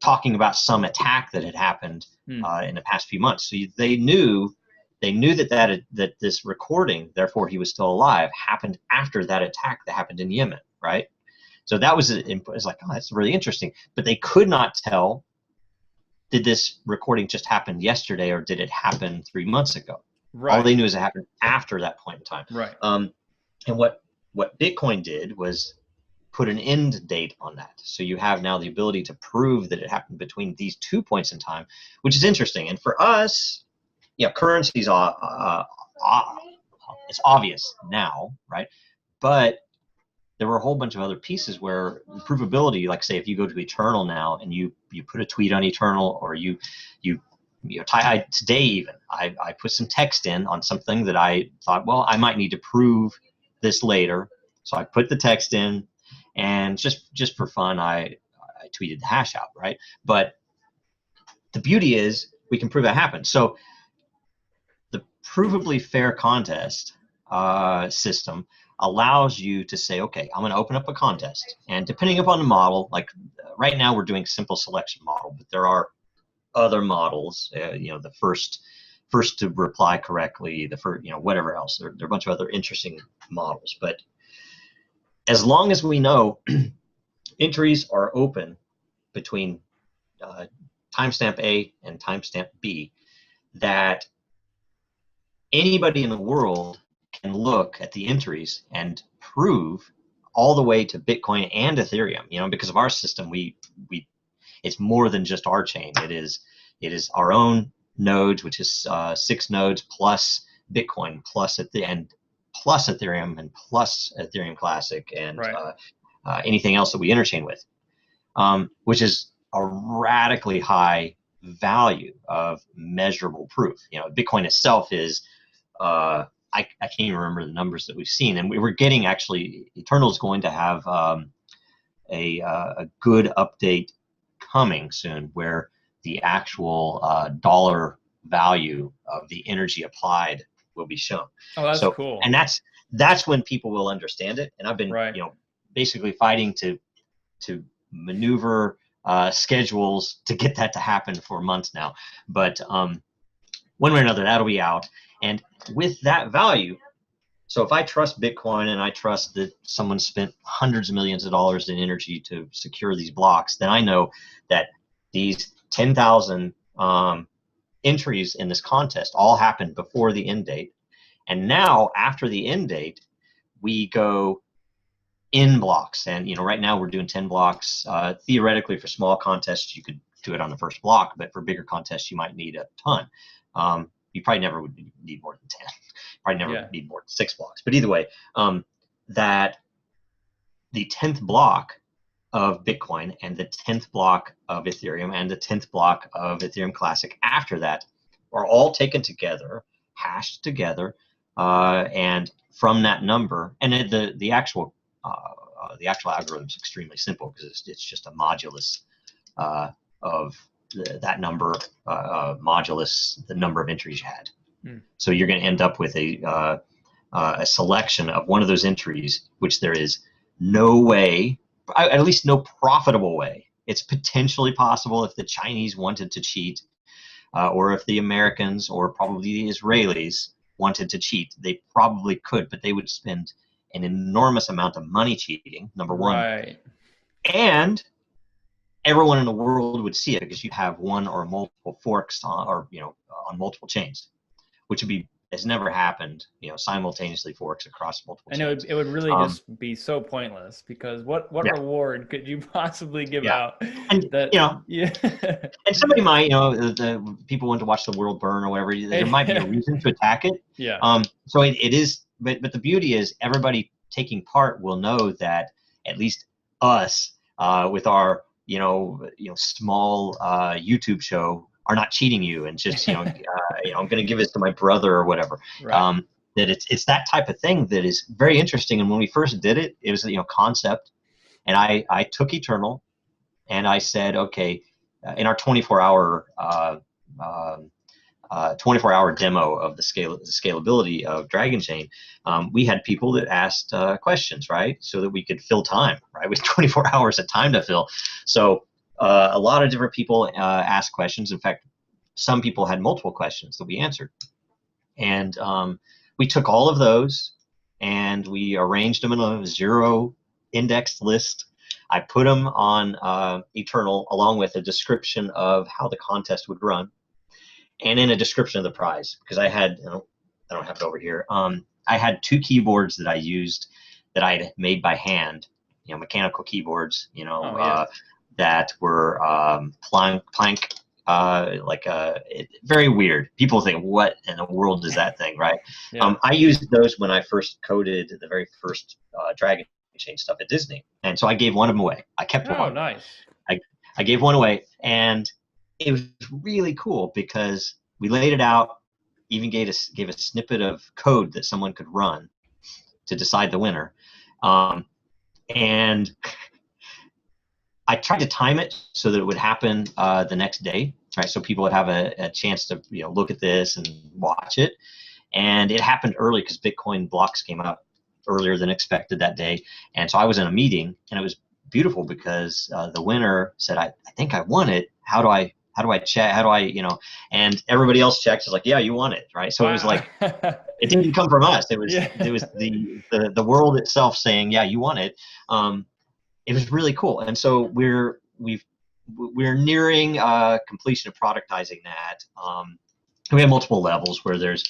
talking about some attack that had happened in the past few months. So they knew that this recording, therefore he was still alive, happened after that attack that happened in Yemen, right? So that it's like, oh, that's really interesting. But they could not tell, did this recording just happen yesterday or did it happen 3 months ago? Right. All they knew is it happened after that point in time. Right. And what Bitcoin did was put an end date on that. So you have now the ability to prove that it happened between these 2 points in time, which is interesting. And for us, currencies it's obvious now, right? But there were a whole bunch of other pieces where provability, like say if you go to Eternal now and you put a tweet on Eternal, or today even I put some text in on something that I thought, well, I might need to prove this later, so I put the text in, and just for fun I tweeted the hash out, right? But the beauty is we can prove that happened. So the provably fair contest system allows you to say, okay, I'm going to open up a contest, and depending upon the model, like right now we're doing simple selection model, but there are other models. The first first to reply correctly, the first, whatever else. There are a bunch of other interesting models. But as long as we know entries are open between timestamp A and timestamp B, that anybody in the world can look at the entries and prove all the way to Bitcoin and Ethereum. Because of our system, it's more than just our chain. It is our own nodes, which is 6 nodes plus Bitcoin plus plus Ethereum and plus Ethereum Classic and Right. Anything else that we interchain with, which is a radically high value of measurable proof. Bitcoin itself is I can't even remember the numbers that we've seen, and we were getting, actually, Eternal is going to have a good update coming soon, where the actual dollar value of the energy applied will be shown. Oh, that's cool. And that's when people will understand it. And I've been basically fighting to maneuver schedules to get that to happen for months now. But one way or another, that'll be out. And with that value, so if I trust Bitcoin and I trust that someone spent hundreds of millions of dollars in energy to secure these blocks, then I know that these 10,000 entries in this contest all happened before the end date. And now, after the end date, we go in blocks. And right now we're doing 10 blocks. Theoretically, for small contests, you could do it on the first block, but for bigger contests, you might need a ton. You probably never would need more than 10. Probably never need more than 6 blocks. But either way, that the 10th block of Bitcoin and the 10th block of Ethereum and the 10th block of Ethereum Classic after that are all taken together, hashed together, and from that number, and the actual algorithm is extremely simple, because it's just a modulus of that number, modulus the number of entries you had. So you're going to end up with a selection of one of those entries, which there is no way, at least no profitable way. It's potentially possible if the Chinese wanted to cheat, or if the Americans or probably the Israelis wanted to cheat. They probably could, but they would spend an enormous amount of money cheating, number one. Right. And everyone in the world would see it, because you have one or multiple forks on multiple chains, which has never happened, simultaneously forks across multiple chains. It would really just be so pointless, because what reward could you possibly give out? And and somebody might, the people want to watch the world burn or whatever, there might be a reason to attack it. So it is, but the beauty is, everybody taking part will know that at least us, with our small YouTube show, are not cheating you and just I'm going to give this to my brother or whatever. Right. That it's that type of thing that is very interesting. And when we first did it, it was concept, and I took Eternal, and I said, okay, in our 24-hour demo of the scalability of DragonChain, we had people that asked questions, right, so that we could fill time, right, with 24 hours of time to fill. So a lot of different people asked questions. In fact, some people had multiple questions that we answered. And we took all of those and we arranged them in a 0 indexed list. I put them on Eternal, along with a description of how the contest would run, and in a description of the prize, because I had, I don't have it over here. I had 2 keyboards that I used that I had made by hand, mechanical keyboards, that were plank, very weird. People think, what in the world is that thing, right? I used those when I first coded the very first DragonChain stuff at Disney, and so I gave one of them away. I kept one. Oh, nice. I gave one away, and it was really cool because we laid it out, even gave a snippet of code that someone could run to decide the winner, and I tried to time it so that it would happen the next day, right? So people would have a chance to look at this and watch it. And it happened early because Bitcoin blocks came out earlier than expected that day. And so I was in a meeting, and it was beautiful because the winner said, I think I won it. How do I how do I check? How do I, and everybody else checks is like, yeah, you won it. Right. So it was Wow. like, it didn't come from us. It was, Yeah. the world itself saying, yeah, you won it. It was really cool. And so we're nearing completion of productizing that. We have multiple levels where there's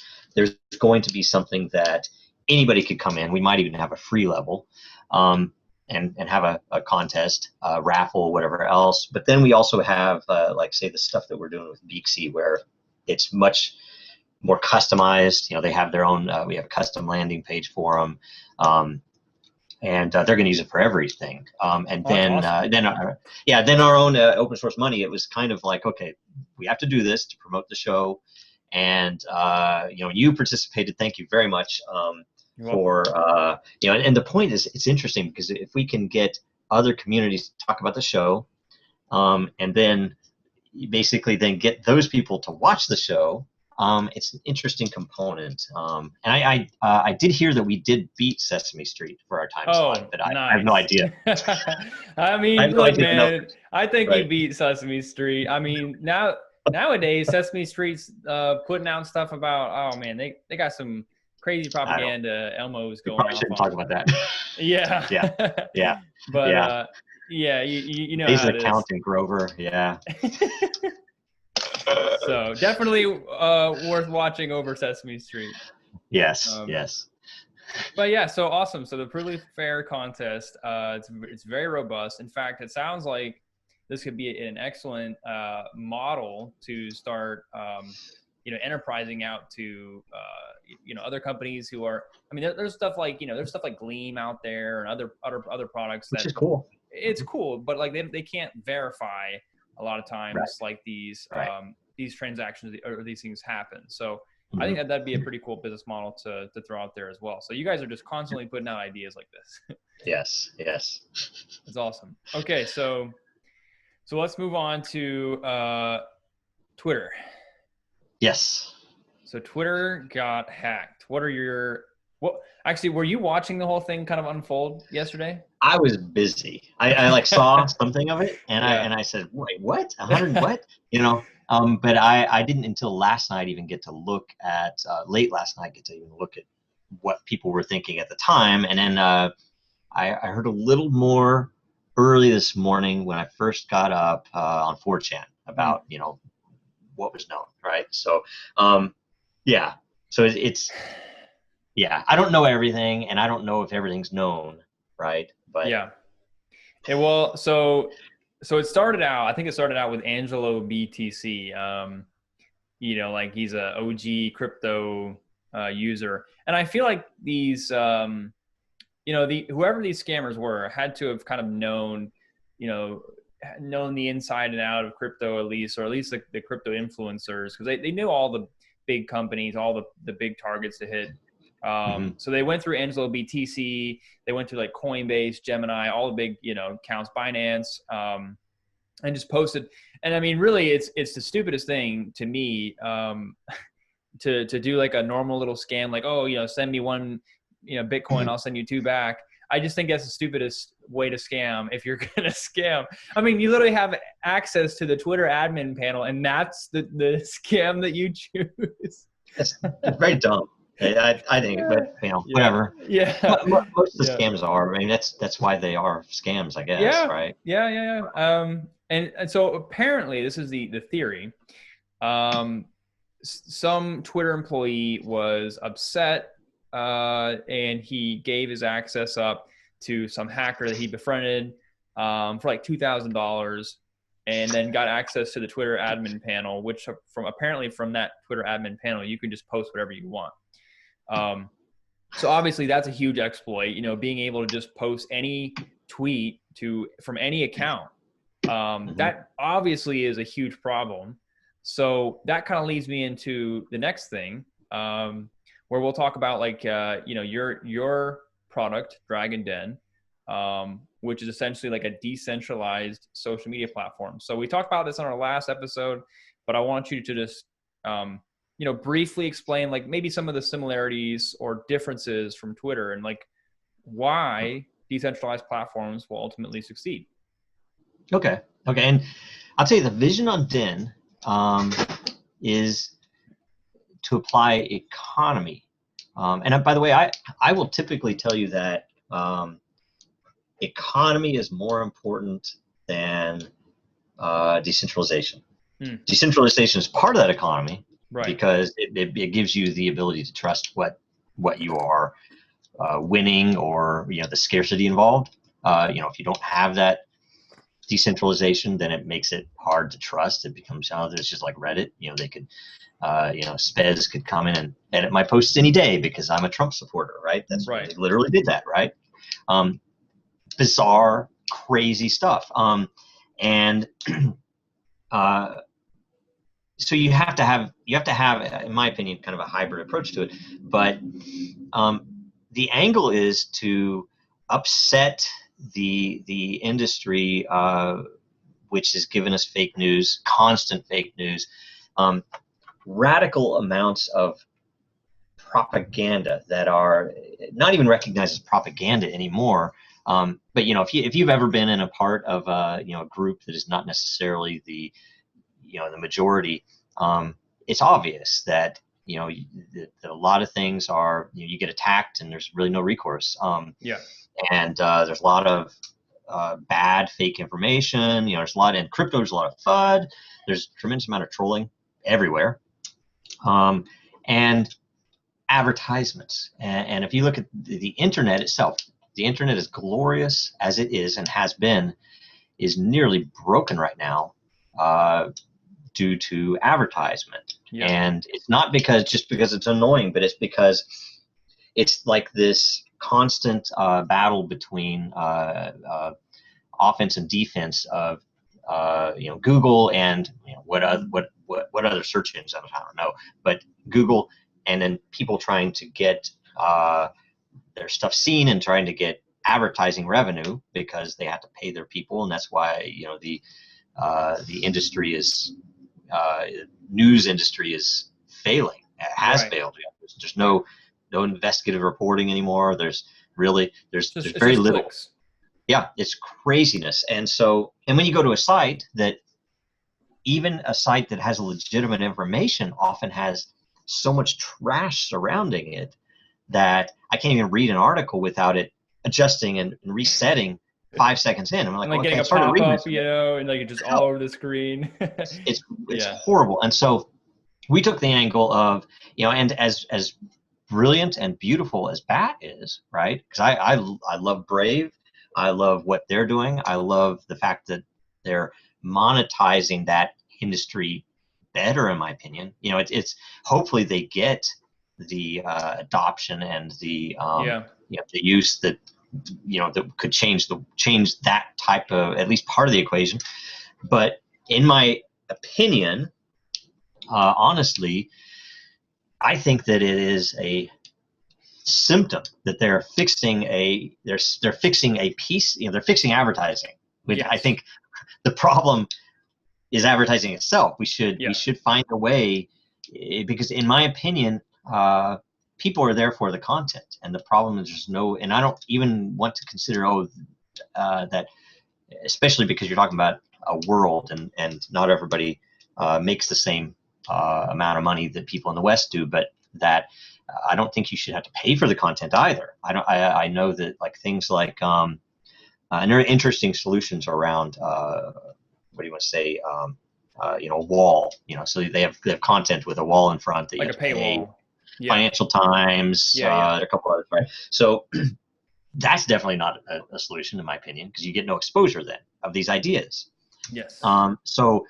going to be something that anybody could come in. We might even have a free level, and have a contest, raffle, whatever else. But then we also have like say the stuff that we're doing with Beaksy, where it's much more customized. They have their own. We have a custom landing page for them. And they're going to use it for everything. And Oh, that's awesome. then our own open source money. It was kind of like, okay, we have to do this to promote the show, and you participated. Thank you very much You're welcome. for And the point is, it's interesting because if we can get other communities to talk about the show, and then basically then get those people to watch the show. It's an interesting component. And I did hear that we did beat Sesame Street for our time slot, Oh, but I have no nice. idea. I I mean, have no look, idea the man, numbers. I think you Right. beat Sesame Street. I mean, nowadays Sesame Street's putting out stuff about, oh man, they got some crazy I don't. propaganda Elmo's We going probably off shouldn't talk on. about that. Yeah. Yeah. Yeah. But Yeah. yeah, you know Days how of it the is. Count and Grover. Yeah. So definitely worth watching over Sesame Street. Yes. Um, Yes. but yeah, so awesome. So the Provably Fair contest, it's very robust. In fact, it sounds like this could be an excellent model to start, enterprising out to, other companies who are. I mean, there's stuff like there's stuff like Gleam out there and other products Which that is cool. it's cool, but like they can't verify a lot of Right. times like Right. these transactions or these things happen. So I Mhm. think that'd be a pretty cool business model to throw out there as well. So you guys are just constantly putting out ideas like this. Yes. Yes. It's awesome. Okay, so let's move on to Twitter. Yes. So Twitter got hacked. What actually were you watching the whole thing kind of unfold yesterday? I was busy. I like Okay. saw something of it, and Yeah. I said, "Wait, what? 100 what?" But I didn't until last night even get to look at late last night get to even look at what people were thinking at the time, and then I heard a little more early this morning when I first got up on 4chan Hmm. about what was known, right? So yeah, so it's yeah, I don't know everything, and I don't know if everything's known, right? But Yeah. Well, so it started out. I think it started out with Angelo BTC. Like he's a OG crypto user, and I feel like these, the whoever these scammers were had to have kind of known, you know, known the inside and out of crypto at least, or at least the crypto influencers, because they knew all the big companies, all the big targets to hit. mhm. So they went through Angelo BTC, they went through like Coinbase, Gemini, all the big accounts, Binance, and just posted. And I mean, really, it's the stupidest thing to me, to do like a normal little scam, like, oh, send me one, Bitcoin, I'll send you two back. I just think that's the stupidest way to scam if you're gonna scam. I mean, you literally have access to the Twitter admin panel, and that's the scam that you choose. It's very dumb. I think, but Yeah, whatever. yeah, Most of the yeah. scams are. I mean, that's why they are scams, I guess, Yeah, right? and so apparently this is the theory. Um, some Twitter employee was upset, and he gave his access up to some hacker that he befriended, for like $2,000, and then got access to the Twitter admin panel, which apparently from that Twitter admin panel you can just post whatever you want. So obviously that's a huge exploit, being able to just post any tweet from any account. Mhm. That obviously is a huge problem. So that kind of leads me into the next thing, where we'll talk about like, your product, Dragon Den, which is essentially like a decentralized social media platform. So we talked about this on our last episode, but I want you to just, briefly explain like maybe some of the similarities or differences from Twitter and like why decentralized platforms will ultimately succeed. Okay. Okay. And I'll tell you the vision on DIN is to apply economy. And by the way, I will typically tell you that economy is more important than decentralization. Decentralization is part of that economy, right? Because it gives you the ability to trust what you are winning, or the scarcity involved. If you don't have that decentralization, then it makes it hard to trust. It becomes it's just like Reddit. They could Spez could come in and edit my posts any day because I'm a Trump supporter, right? That's right. They literally did that, right? Bizarre, crazy stuff. And so you have to have, in my opinion, kind of a hybrid approach to it. But the angle is to upset the industry, which has given us fake news, constant fake news, radical amounts of propaganda that are not even recognized as propaganda anymore. But if you've ever been in a part of a group that is not necessarily the majority, it's obvious that that a lot of things are you get attacked and there's really no recourse. And there's a lot of bad fake information. There's a lot in crypto. There's a lot of FUD. There's a tremendous amount of trolling everywhere, and advertisements. And if you look at the internet itself, the internet, as glorious as it is and has been, is nearly broken right now due to advertisement. And it's not just because it's annoying, but it's because it's like this constant battle between offense and defense of Google and what other search engines, I don't know, but Google, and then people trying to get their stuff seen and trying to get advertising revenue because they have to pay their people, and that's why the industry is news industry is failing. It has failed. There's no investigative reporting anymore. There's very little. Clicks. Yeah, it's craziness. And when you go to a site that has legitimate information often has so much trash surrounding it that I can't even read an article without it adjusting and resetting 5 seconds in. I'm like getting a pop-up, and like it's just all over the screen. it's horrible. And so we took the angle of, and as brilliant and beautiful as Bat is, right? Because I love Brave. I love what they're doing. I love the fact that they're monetizing that industry better, in my opinion. It's hopefully they get the adoption and the the use that that could change that type of, at least part of the equation. But in my opinion, honestly, I think that it is a symptom that they're fixing a piece. They're fixing advertising. I think the problem is advertising itself. We should find a way, because in my opinion, people are there for the content, and the problem is there's no. And I don't even want to consider that, especially because you're talking about a world, and not everybody makes the same amount of money that people in the West do, but that I don't think you should have to pay for the content either. I know that things like and there are interesting solutions around what do you want to say, a wall, so they have content with a wall in front that like a paywall. Financial Times, there are a couple others, right? So that's definitely not a solution, in my opinion, because you get no exposure then of these ideas. Yes. So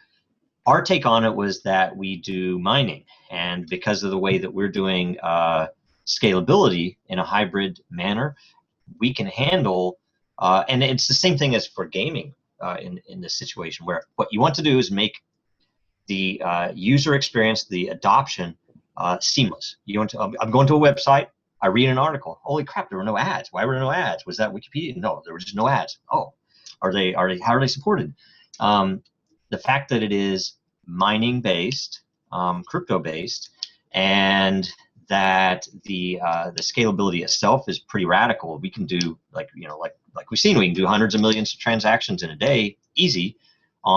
our take on it was that we do mining, and because of the way that we're doing scalability in a hybrid manner, we can handle, and it's the same thing as for gaming in this situation, where what you want to do is make the user experience, the adoption, seamless. I'm going to a website, I read an article. Holy crap, there were no ads. Why were there no ads? Was that Wikipedia? No, there were just no ads. Oh, how are they supported? The fact that it is mining based, crypto based, and that the scalability itself is pretty radical. We can do like we've seen, we can do hundreds of millions of transactions in a day, easy,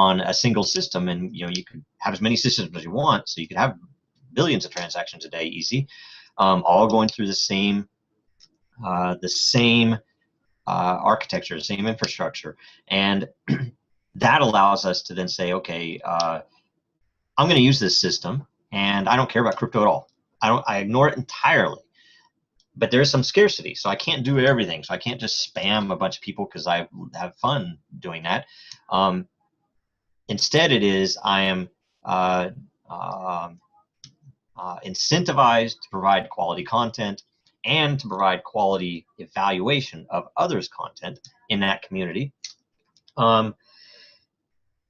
on a single system, and you could have as many systems as you want, so you could have billions of transactions a day, easy, all going through the same architecture, the same infrastructure, and that allows us to then say, okay, I'm going to use this system, and I don't care about crypto at all. I ignore it entirely. But there's some scarcity, so I can't do everything. So I can't just spam a bunch of people because I have fun doing that. Instead, it is I am incentivized to provide quality content and to provide quality evaluation of others' content in that community.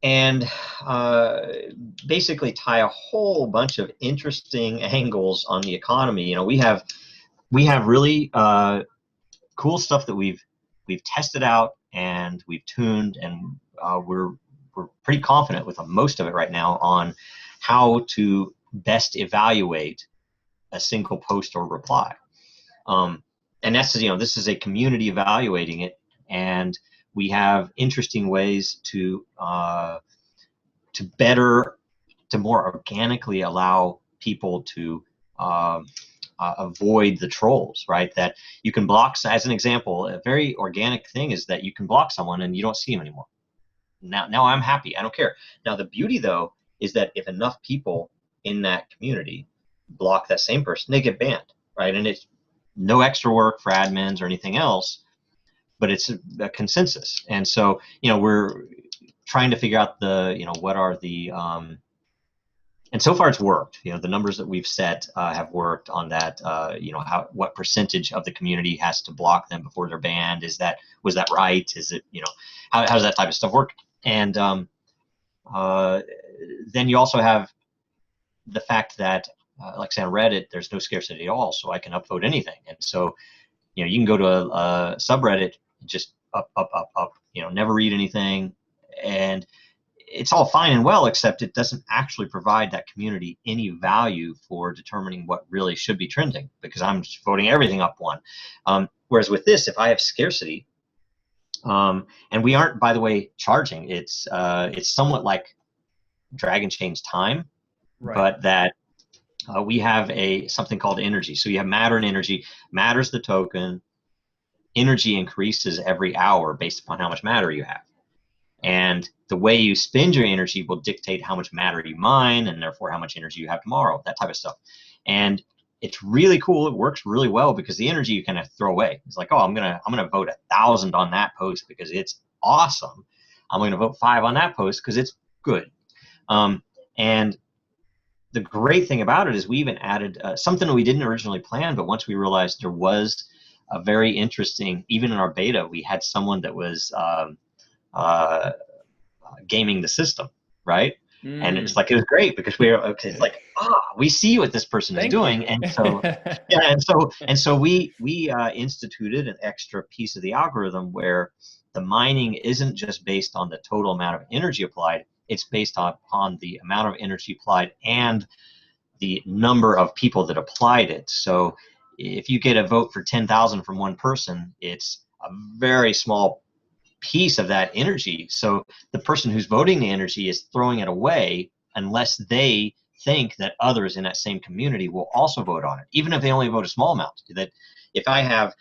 And basically tie a whole bunch of interesting angles on the economy. We have really cool stuff that we've tested out and we've tuned, and we're pretty confident with most of it right now on how to best evaluate a single post or reply. And that's, this is a community evaluating it, and we have interesting ways to more organically allow people to avoid the trolls, right? That you can block, as an example, a very organic thing is that you can block someone and you don't see them anymore. Now I'm happy. I don't care. Now the beauty, though, is that if enough people in that community block that same person, they get banned, right? And it's no extra work for admins or anything else, but it's a consensus. And so, we're trying to figure out what are the and so far it's worked. The numbers that we've set have worked on that. What percentage of the community has to block them before they're banned? Was that right? Is it, how does that type of stuff work? And then you also have the fact that, like say on Reddit, there's no scarcity at all, so I can upvote anything. And so, you can go to a subreddit, just up, never read anything, and it's all fine and well, except it doesn't actually provide that community any value for determining what really should be trending, because I'm just voting everything up one. Whereas with this, if I have scarcity, and we aren't, by the way, charging, it's somewhat like DragonChain's time, right, but that we have something called energy. So you have matter and energy. Matter's the token. Energy increases every hour based upon how much matter you have. And the way you spend your energy will dictate how much matter you mine, and therefore how much energy you have tomorrow, that type of stuff. And it's really cool. It works really well because the energy you kind of throw away. It's like, oh, I'm gonna vote 1,000 on that post because it's awesome. I'm gonna vote 5 on that post because it's good. And the great thing about it is we even added something that we didn't originally plan, but once we realized there was a very interesting, even in our beta, we had someone that was gaming the system, right? And it's like, it was great because we were like, we see what this person is doing. And so yeah, and so we instituted an extra piece of the algorithm where the mining isn't just based on the total amount of energy applied, it's based on the amount of energy applied and the number of people that applied it. So if you get a vote for 10,000 from one person, it's a very small piece of that energy. So the person who's voting the energy is throwing it away unless they think that others in that same community will also vote on it, even if they only vote a small amount. That if I have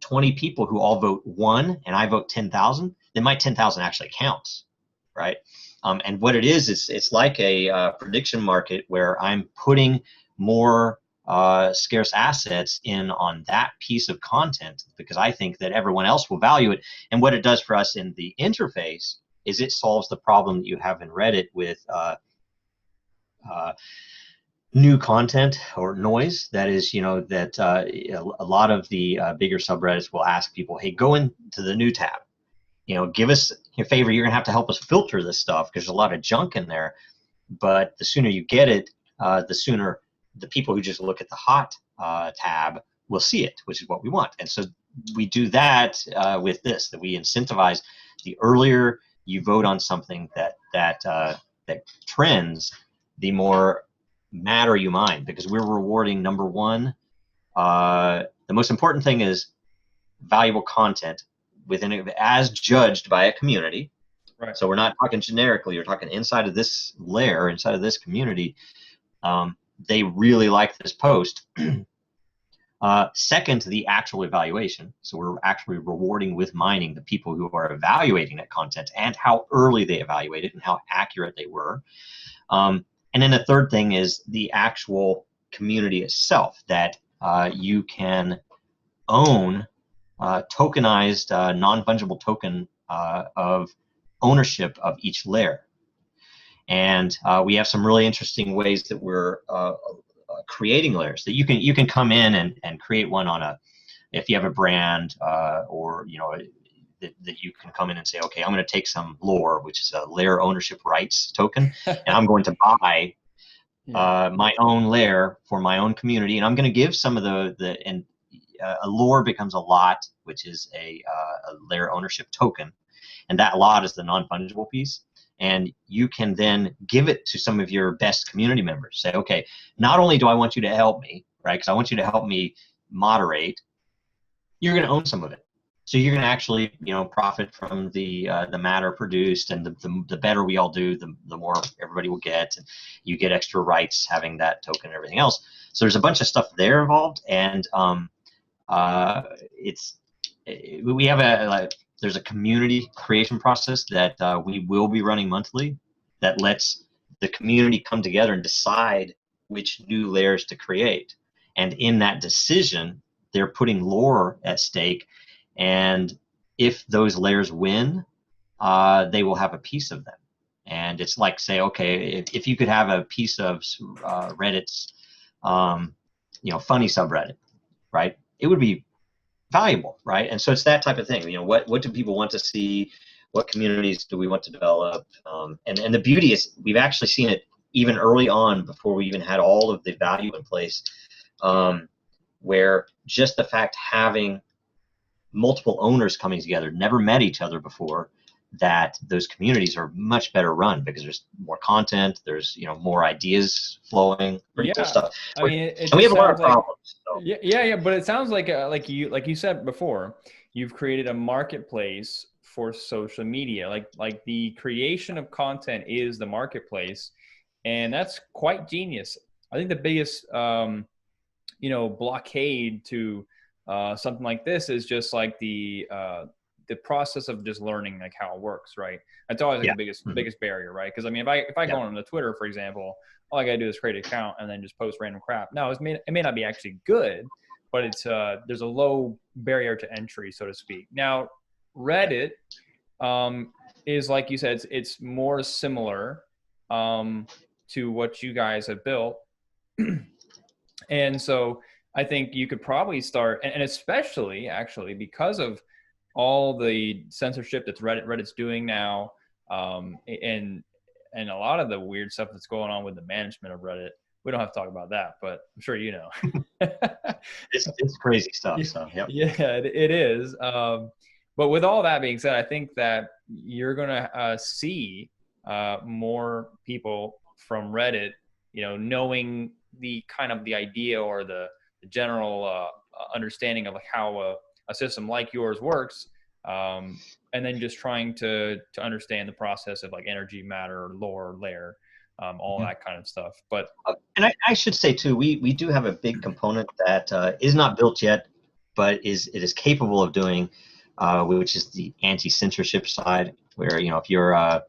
20 people who all vote 1 and I vote 10,000, then my 10,000 actually counts, right? And what it is it's like a prediction market where I'm putting more scarce assets in on that piece of content because I think that everyone else will value it. And what it does for us in the interface is it solves the problem that you have in Reddit with new content or noise. That is, that a lot of the bigger subreddits will ask people, hey, go into the new tab. Give us a favor. You're going to have to help us filter this stuff because there's a lot of junk in there. But the sooner you get it, the sooner the people who just look at the hot tab will see it, which is what we want. And so we do that with this, that we incentivize the earlier you vote on something that trends, the more matter you mine, because we're rewarding, number one, the most important thing is valuable content within it, as judged by a community, Right. So we're not talking generically. You're talking inside of this layer, inside of this community. They really like this post. Second, the actual evaluation. So we're actually rewarding with mining the people who are evaluating that content and how early they evaluated and how accurate they were. And then the third thing is the actual community itself, that you can own tokenized non-fungible token of ownership of each layer. And we have some really interesting ways that we're creating layers that you can come in and create one on if you have a brand or that you can come in and say, okay, I'm going to take some lore, which is a layer ownership rights token, and I'm going to buy my own layer for my own community, and I'm going to give some of a lore becomes a lot, which is a layer ownership token, and that lot is the non-fungible piece. And you can then give it to some of your best community members. Say, okay, not only do I want you to help me, right, because I want you to help me moderate, you're going to own some of it. So you're going to actually, profit from the matter produced, and the better we all do, the more everybody will get, and you get extra rights having that token and everything else. So there's a bunch of stuff there involved, and there's a community creation process that we will be running monthly that lets the community come together and decide which new layers to create. And in that decision, they're putting lore at stake. And if those layers win, they will have a piece of them. And it's like, say, okay, if you could have a piece of Reddit's, funny subreddit, right? It would be valuable, right? And so it's that type of thing. What do people want to see? What communities do we want to develop? And the beauty is we've actually seen it even early on before we even had all of the value in place, where just the fact having multiple owners coming together, never met each other before, that those communities are much better run because there's more content, there's more ideas flowing, pretty cool stuff. I mean, and we have a lot of problems. So. Yeah, but it sounds like you said before, you've created a marketplace for social media. Like the creation of content is the marketplace, and that's quite genius. I think the biggest blockade to something like this is just like the process of just learning like how it works, right? That's always like the biggest barrier, right? Because I mean, if I go on the Twitter, for example, all I gotta do is create an account and then just post random crap. Now it may not be actually good, but it's there's a low barrier to entry, so to speak. Now Reddit is, like you said, it's more similar to what you guys have built, and so I think you could probably start, and especially actually because of all the censorship that's Reddit's doing now, and a lot of the weird stuff that's going on with the management of Reddit. We don't have to talk about that, but I'm sure you know. it's crazy stuff. So yeah, it is. But with all that being said, I think that you're gonna see more people from Reddit, knowing the kind of the idea or the general understanding of like how a system like yours works, and then just trying to understand the process of like energy, matter, lore, layer, all that kind of stuff. But and I should say too, we do have a big component that is not built yet, but it is capable of doing, which is the anti-censorship side, where if you're a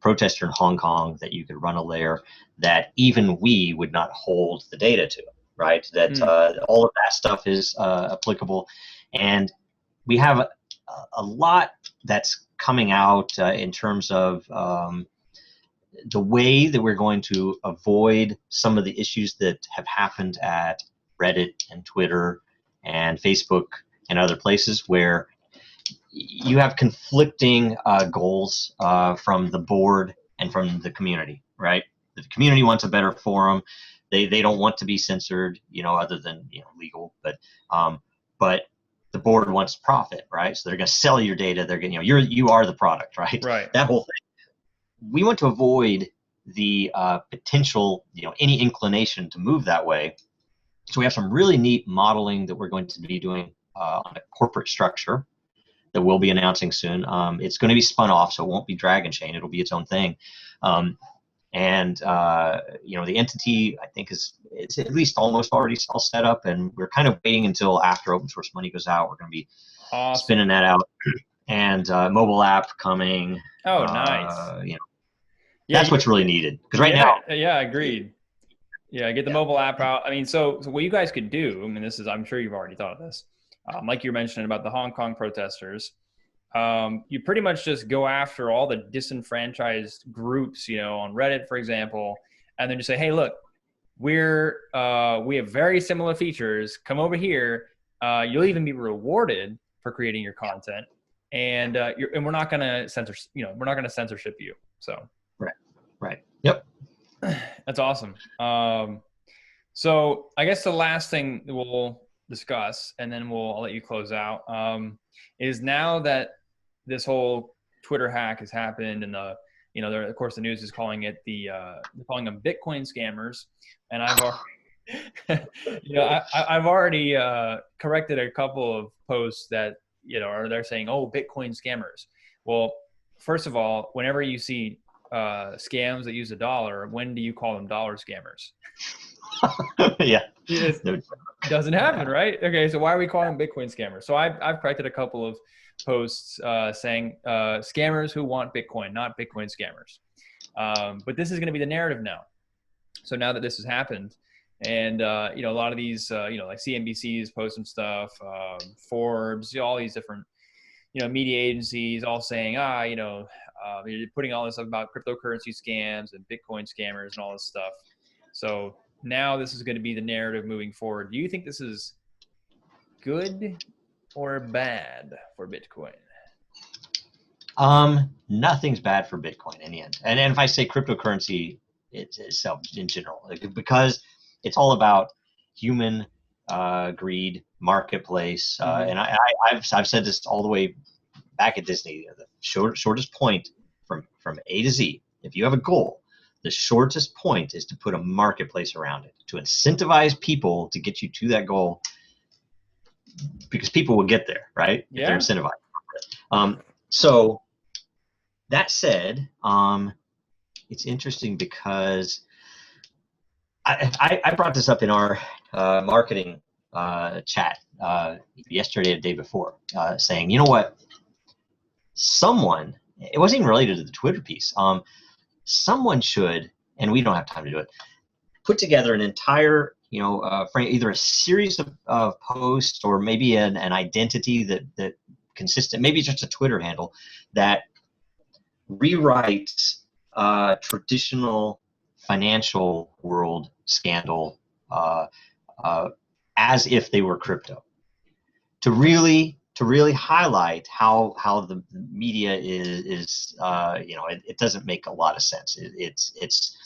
protester in Hong Kong, that you could run a layer that even we would not hold the data to, right? That all of that stuff is applicable, and we have a lot that's coming out in terms of the way that we're going to avoid some of the issues that have happened at Reddit and Twitter and Facebook and other places, where you have conflicting goals from the board and from the community, right? The community wants a better forum. They don't want to be censored, other than legal, but the board wants profit, right? So they're going to sell your data. They're going, you are the product, right? Right. That whole thing. We want to avoid the potential, any inclination to move that way. So we have some really neat modeling that we're going to be doing on a corporate structure that we'll be announcing soon. It's going to be spun off, so it won't be DragonChain. It'll be its own thing. And the entity, I think, it's at least almost already all set up, and we're kind of waiting until after open source money goes out. We're going to be spinning that out, and mobile app coming. Oh, nice. That's what's really needed, because right now. Yeah, agreed. Yeah, get the mobile app out. I mean, so what you guys could do, I mean, I'm sure you've already thought of this, like you were mentioning about the Hong Kong protesters. You pretty much just go after all the disenfranchised groups, on Reddit, for example, and then just say, hey, look, we have very similar features. Come over here. You'll even be rewarded for creating your content, and we're not going to censorship you. So right, yep, that's awesome. So I guess the last thing we'll discuss, and then I'll let you close out, is now that this whole Twitter hack has happened, and of course the news is calling it they're calling them Bitcoin scammers, and I've already, I've already corrected a couple of posts that they're saying, oh, Bitcoin scammers. Well, first of all, whenever you see scams that use a dollar, when do you call them dollar scammers? Yeah, it doesn't happen, right? Okay, so why are we calling them Bitcoin scammers? So I've corrected a couple of posts saying scammers who want Bitcoin, not Bitcoin scammers. But this is going to be the narrative now. So now that this has happened, and a lot of these like CNBC is posting stuff, Forbes, all these different media agencies all saying you're putting all this stuff about cryptocurrency scams and Bitcoin scammers and all this stuff. So now this is going to be the narrative moving forward. Do you think this is good or bad for Bitcoin? Nothing's bad for Bitcoin in the end. And if I say cryptocurrency itself in general, because it's all about human greed, marketplace, and I've said this all the way back at Disney. The shortest point from A to Z, if you have a goal, the shortest point is to put a marketplace around it, to incentivize people to get you to that goal, because people will get there, right? Yeah. If they're incentivized. So that said, it's interesting because I brought this up in our marketing chat yesterday or the day before, saying, you know what, someone, it wasn't even related to the Twitter piece, someone should, and we don't have time to do it, put together an entire frame, either a series of posts or maybe an identity that consistent, maybe just a Twitter handle that rewrites traditional financial world scandal as if they were crypto, to really highlight how the media is it doesn't make a lot of sense. It's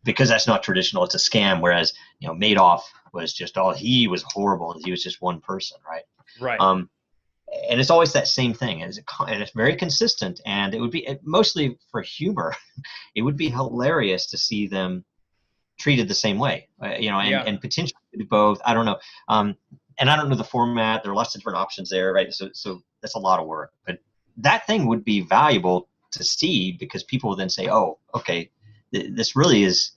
because that's not traditional. It's a scam. Whereas Madoff was just he was horrible. He was just one person, right? Right. And it's always that same thing, and it's very consistent. And it would be mostly for humor. It would be hilarious to see them treated the same way, and potentially both. I don't know. And I don't know the format. There are lots of different options there, right? So that's a lot of work. But that thing would be valuable to see, because people will then say, oh, okay, this really is,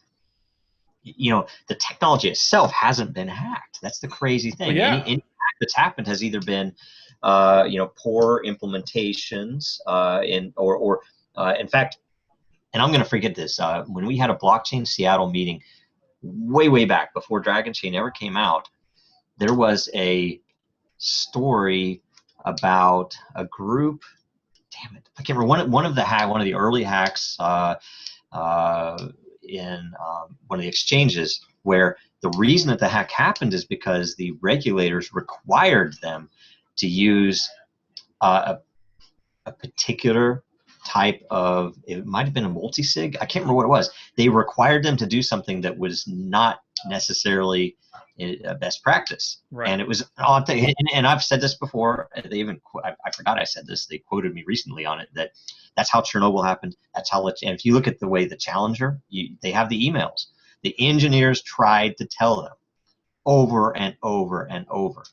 the technology itself hasn't been hacked. That's the crazy thing. Well, Any hack that's happened has either been, poor implementations, in fact, and I'm going to forget this, when we had a blockchain Seattle meeting way back before DragonChain ever came out, there was a story about a group. Damn it, I can't remember, one of the early hacks in one of the exchanges, where the reason that the hack happened is because the regulators required them to use a particular type of, it might have been a multi-sig, I can't remember what it was. They required them to do something that was not necessarily a best practice. Right. And it was an odd thing. And I've said this before. They even, I forgot I said this. They quoted me recently on it, that's how Chernobyl happened. That's how, and if you look at the way the Challenger, they have the emails. The engineers tried to tell them over and over and over,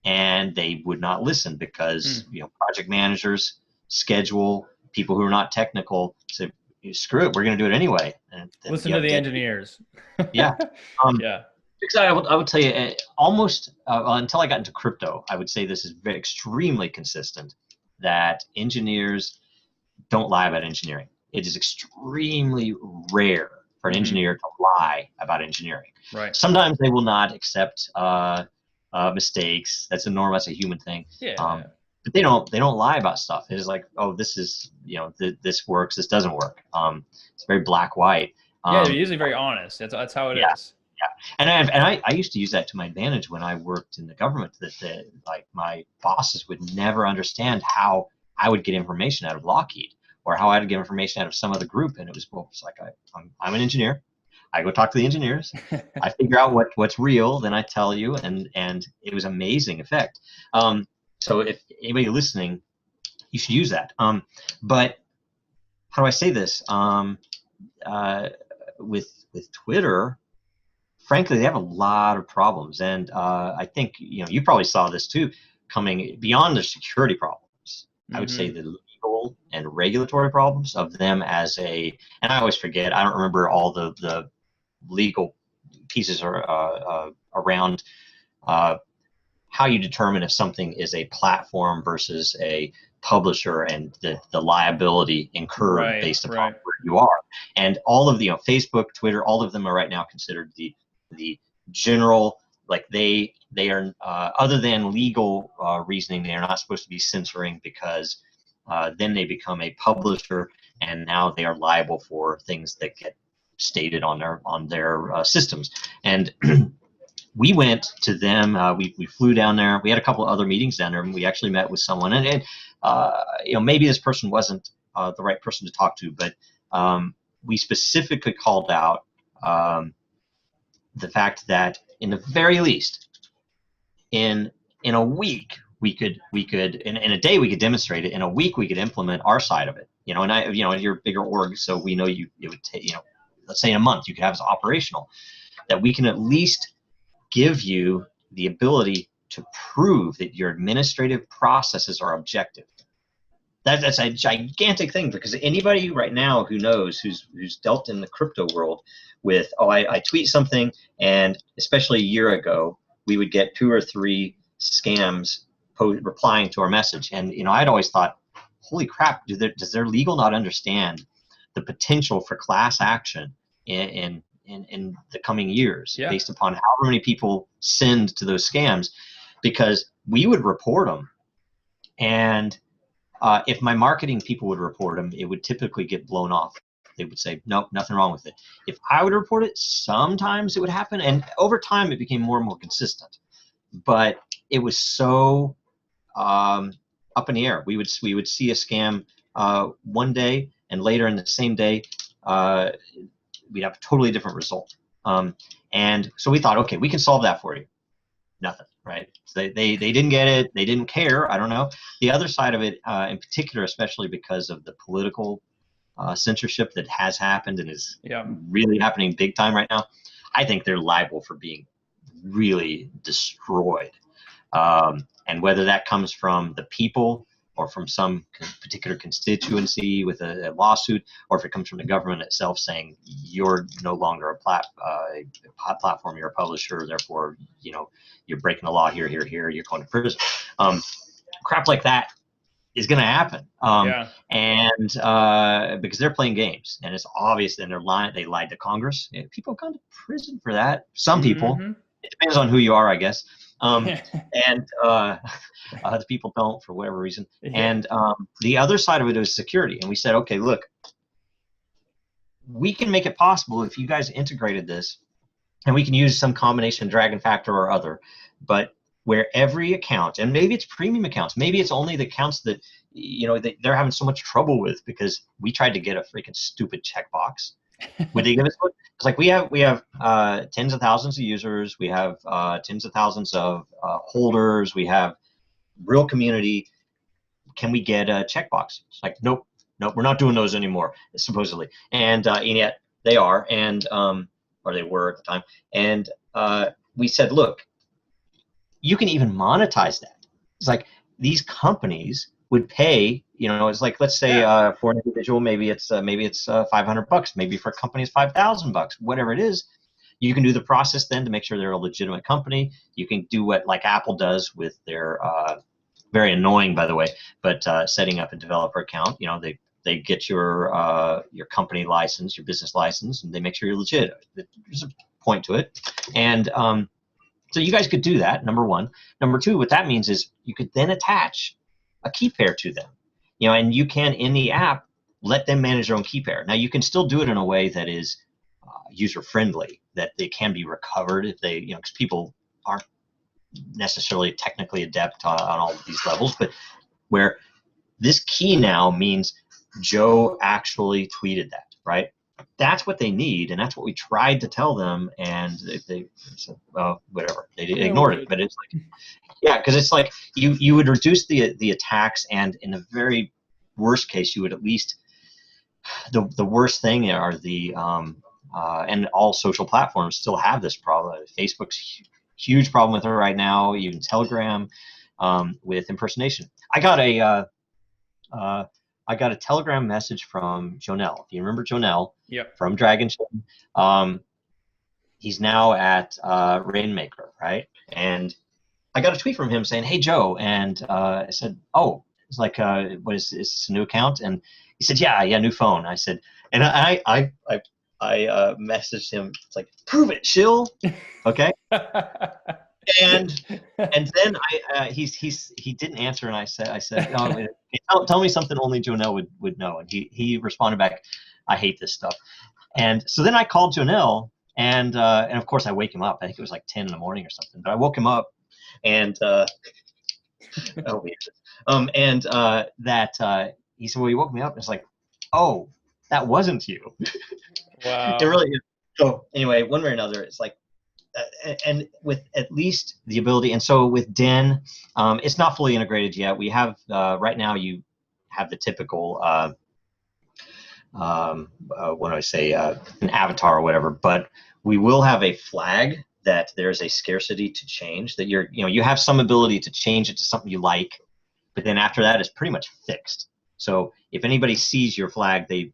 and they would not listen because project managers, schedule, people who are not technical say, screw it, we're going to do it anyway. And then, Listen to the engineers. Yeah. Yeah. Because I would tell you, almost until I got into crypto, I would say this is extremely consistent that engineers don't lie about engineering. It is extremely rare for an engineer to lie about engineering. Right. Sometimes they will not accept mistakes. That's a normal, that's a human thing. Yeah. But they don't lie about stuff. It is like, oh, this is, this works, this doesn't work. It's very black white. Yeah, they're usually very honest. That's how it is. Yeah, and I used to use that to my advantage when I worked in the government. That like my bosses would never understand how I would get information out of Lockheed or how I'd get information out of some other group, and it was like I'm an engineer. I go talk to the engineers. I figure out what's real, then I tell you, and it was amazing effect. So if anybody listening, you should use that. But how do I say this? With Twitter, frankly, they have a lot of problems, and I think you probably saw this too, coming beyond the security problems. I would say the legal and regulatory problems of them as and I always forget. I don't remember all the legal pieces around how you determine if something is a platform versus a publisher and the liability incurred based upon where you are. And all of the Facebook, Twitter, all of them are right now considered the general, like they are other than legal reasoning, they are not supposed to be censoring because then they become a publisher and now they are liable for things that get stated on their systems. And we went to them. We flew down there. We had a couple of other meetings down there, and we actually met with someone. And maybe this person wasn't the right person to talk to, but we specifically called out the fact that, in the very least, in a week we could in a day we could demonstrate it. In a week we could implement our side of it. And you're a bigger org, so we know it would take let's say in a month you could have it operational. That we can at least give you the ability to prove that your administrative processes are objective. That's a gigantic thing, because anybody right now who knows, who's dealt in the crypto world with, I tweet something, and especially a year ago, we would get 2 or 3 scams replying to our message. And I'd always thought, holy crap, does their legal not understand the potential for class action in the coming years, based upon however many people send to those scams? Because we would report them, and if my marketing people would report them, it would typically get blown off. They would say, nope, nothing wrong with it. If I would report it, sometimes it would happen, and over time it became more and more consistent. But it was so up in the air. We would see a scam one day, and later in the same day, we'd have a totally different result. And so we thought, okay, we can solve that for you. Nothing, right? So they didn't get it. They didn't care. I don't know. The other side of it, in particular, especially because of the political censorship that has happened and is really happening big time right now, I think they're liable for being really destroyed. And whether that comes from the people or from some particular constituency with a lawsuit, or if it comes from the government itself saying you're no longer a platform, you're a publisher, therefore you're breaking the law here, you're going to prison. Crap like that is going to happen. And because they're playing games, and it's obvious, and they lied to Congress. And people have gone to prison for that. Some people. It depends on who you are, I guess. And the people don't, for whatever reason. And the other side of it is security. And we said, okay, look, we can make it possible if you guys integrated this, and we can use some combination, Dragon Factor or other, but where every account, and maybe it's premium accounts, maybe it's only the accounts that they're having so much trouble with because we tried to get a freaking stupid checkbox. Would they give us one? It's like we have tens of thousands of users, we have tens of thousands of holders, we have real community. Can we get a checkbox? It's like, nope, we're not doing those anymore, supposedly. And yet they are, and or they were at the time. And we said, look, you can even monetize that. It's like these companies would pay, it's like, let's say for an individual, maybe it's $500, maybe for a company it's $5,000, whatever it is. You can do the process then to make sure they're a legitimate company. You can do what like Apple does with their very annoying, by the way, but setting up a developer account. They get your company license, your business license, and they make sure you're legit. There's a point to it, and so you guys could do that. Number one. Number two, what that means is you could then attach a key pair to them, and you can in the app let them manage their own key pair. Now you can still do it in a way that is user friendly, that they can be recovered if they, because people aren't necessarily technically adept on all of these levels, but where this key now means Joe actually tweeted that, right? That's what they need, and that's what we tried to tell them, and they said, well, whatever. They ignored it, but it's like, yeah, because it's like you would reduce the attacks, and in the very worst case, you would at least, the worst thing are the and all social platforms still have this problem. Facebook's huge problem with it right now. Even Telegram with impersonation. I got a Telegram message from Jonell. If you remember Jonell, yep, from DragonChain, he's now at Rainmaker, right? And I got a tweet from him saying, "Hey Joe," and I said, "Oh, it's like, what is this, a new account?" And he said, "Yeah, new phone." I said, and I messaged him. It's like, "Prove it, shill." Okay. And then he didn't answer, and I said, "Oh, tell me something only Jonell would know." And he responded back, "I hate this stuff." And so then I called Jonell, and of course I wake him up. I think it was like 10 in the morning or something. But I woke him up, and he said, "Well, you woke me up." And it's like, "Oh, that wasn't you." Wow. It really is. So anyway, one way or another, it's like, and with at least the ability, and so with Den, it's not fully integrated yet. We have right now, you have the typical what do I say, an avatar or whatever, but we will have a flag that there's a scarcity to change, that you have some ability to change it to something you like, but then after that it's pretty much fixed. So if anybody sees your flag, they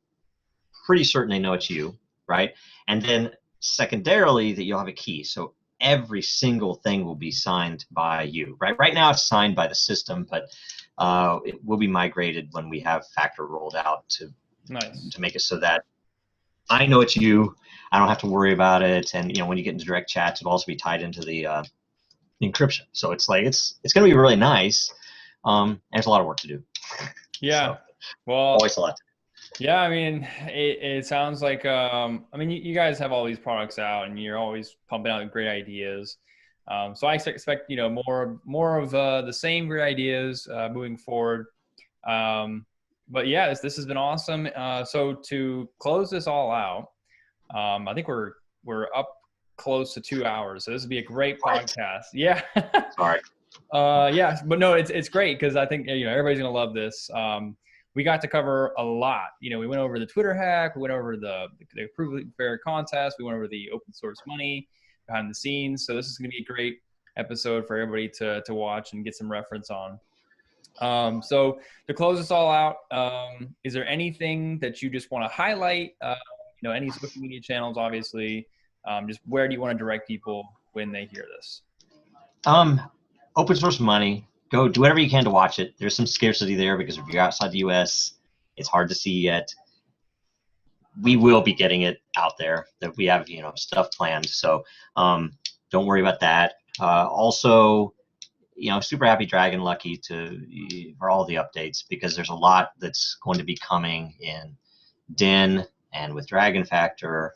pretty certain they know it's you, right? And then secondarily, that you'll have a key. So every single thing will be signed by you, right? Right now it's signed by the system, but it will be migrated when we have Factor rolled out to make it so that I know it's you. I don't have to worry about it. And when you get into direct chats, it'll also be tied into the encryption. So it's like it's going to be really nice. And there's a lot of work to do. Yeah. So, well, always a lot to do. Yeah, I mean, it sounds like, I mean, you guys have all these products out, and you're always pumping out great ideas. So I expect, more of the same great ideas moving forward. But yeah, this has been awesome. So to close this all out, I think we're up close to 2 hours. So this would be a great podcast. Yeah. Sorry. Yeah, but no, it's great, because I think everybody's gonna love this. We got to cover a lot. We went over the Twitter hack, we went over the Provably Fair contest, we went over the open source money behind the scenes. So this is going to be a great episode for everybody to watch and get some reference on. So to close this all out, is there anything that you just want to highlight? Any social media channels, obviously. Just where do you want to direct people when they hear this? Open source money. Go do whatever you can to watch it. There's some scarcity there, because if you're outside the U.S., it's hard to see yet. We will be getting it out there. That we have stuff planned. So don't worry about that. Also, super happy Dragon Lucky for all the updates, because there's a lot that's going to be coming in Den and with Dragon Factor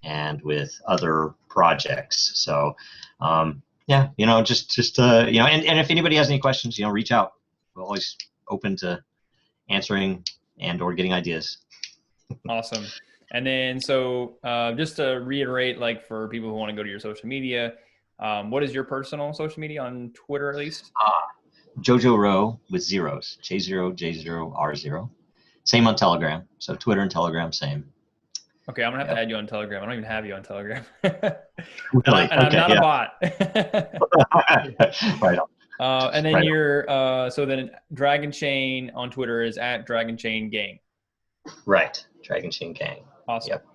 and with other projects. So yeah, and if anybody has any questions, reach out. We're always open to answering and or getting ideas. Awesome. And then, so just to reiterate, like for people who want to go to your social media, what is your personal social media on Twitter, at least? Jojo Row with zeros, J0, J0, R0. Same on Telegram. So Twitter and Telegram, same. Okay, I'm gonna have Yep. to add you on Telegram. I don't even have you on Telegram. Really? And I'm Okay. not a Yeah. bot. Right on. And then Right you're so then DragonChain on Twitter is at DragonChain Gang. on. Right. DragonChain Gang. Awesome. Yep.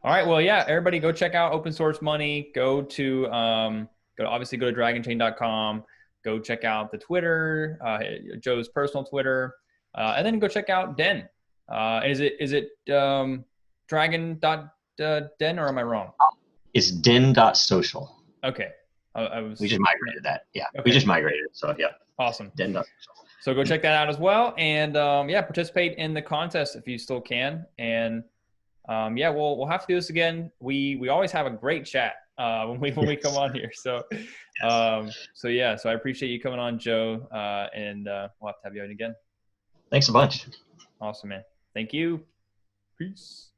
All right. Well, yeah, everybody go check out Open Source Money. Obviously go to dragonchain.com. Go check out the Twitter, Joe's personal Twitter, and then go check out Den. Is it dragon.den or am I wrong? It's den.social. Okay. I was. We just migrated that. Yeah. Okay. We just migrated it. So yeah. Awesome. Den.social. So go check that out as well, and yeah, participate in the contest if you still can. And yeah, we'll have to do this again. We always have a great chat when we come on here. So so yeah, so I appreciate you coming on, Joe, and we'll have to have you on again. Thanks a bunch. Awesome, man. Thank you. Peace.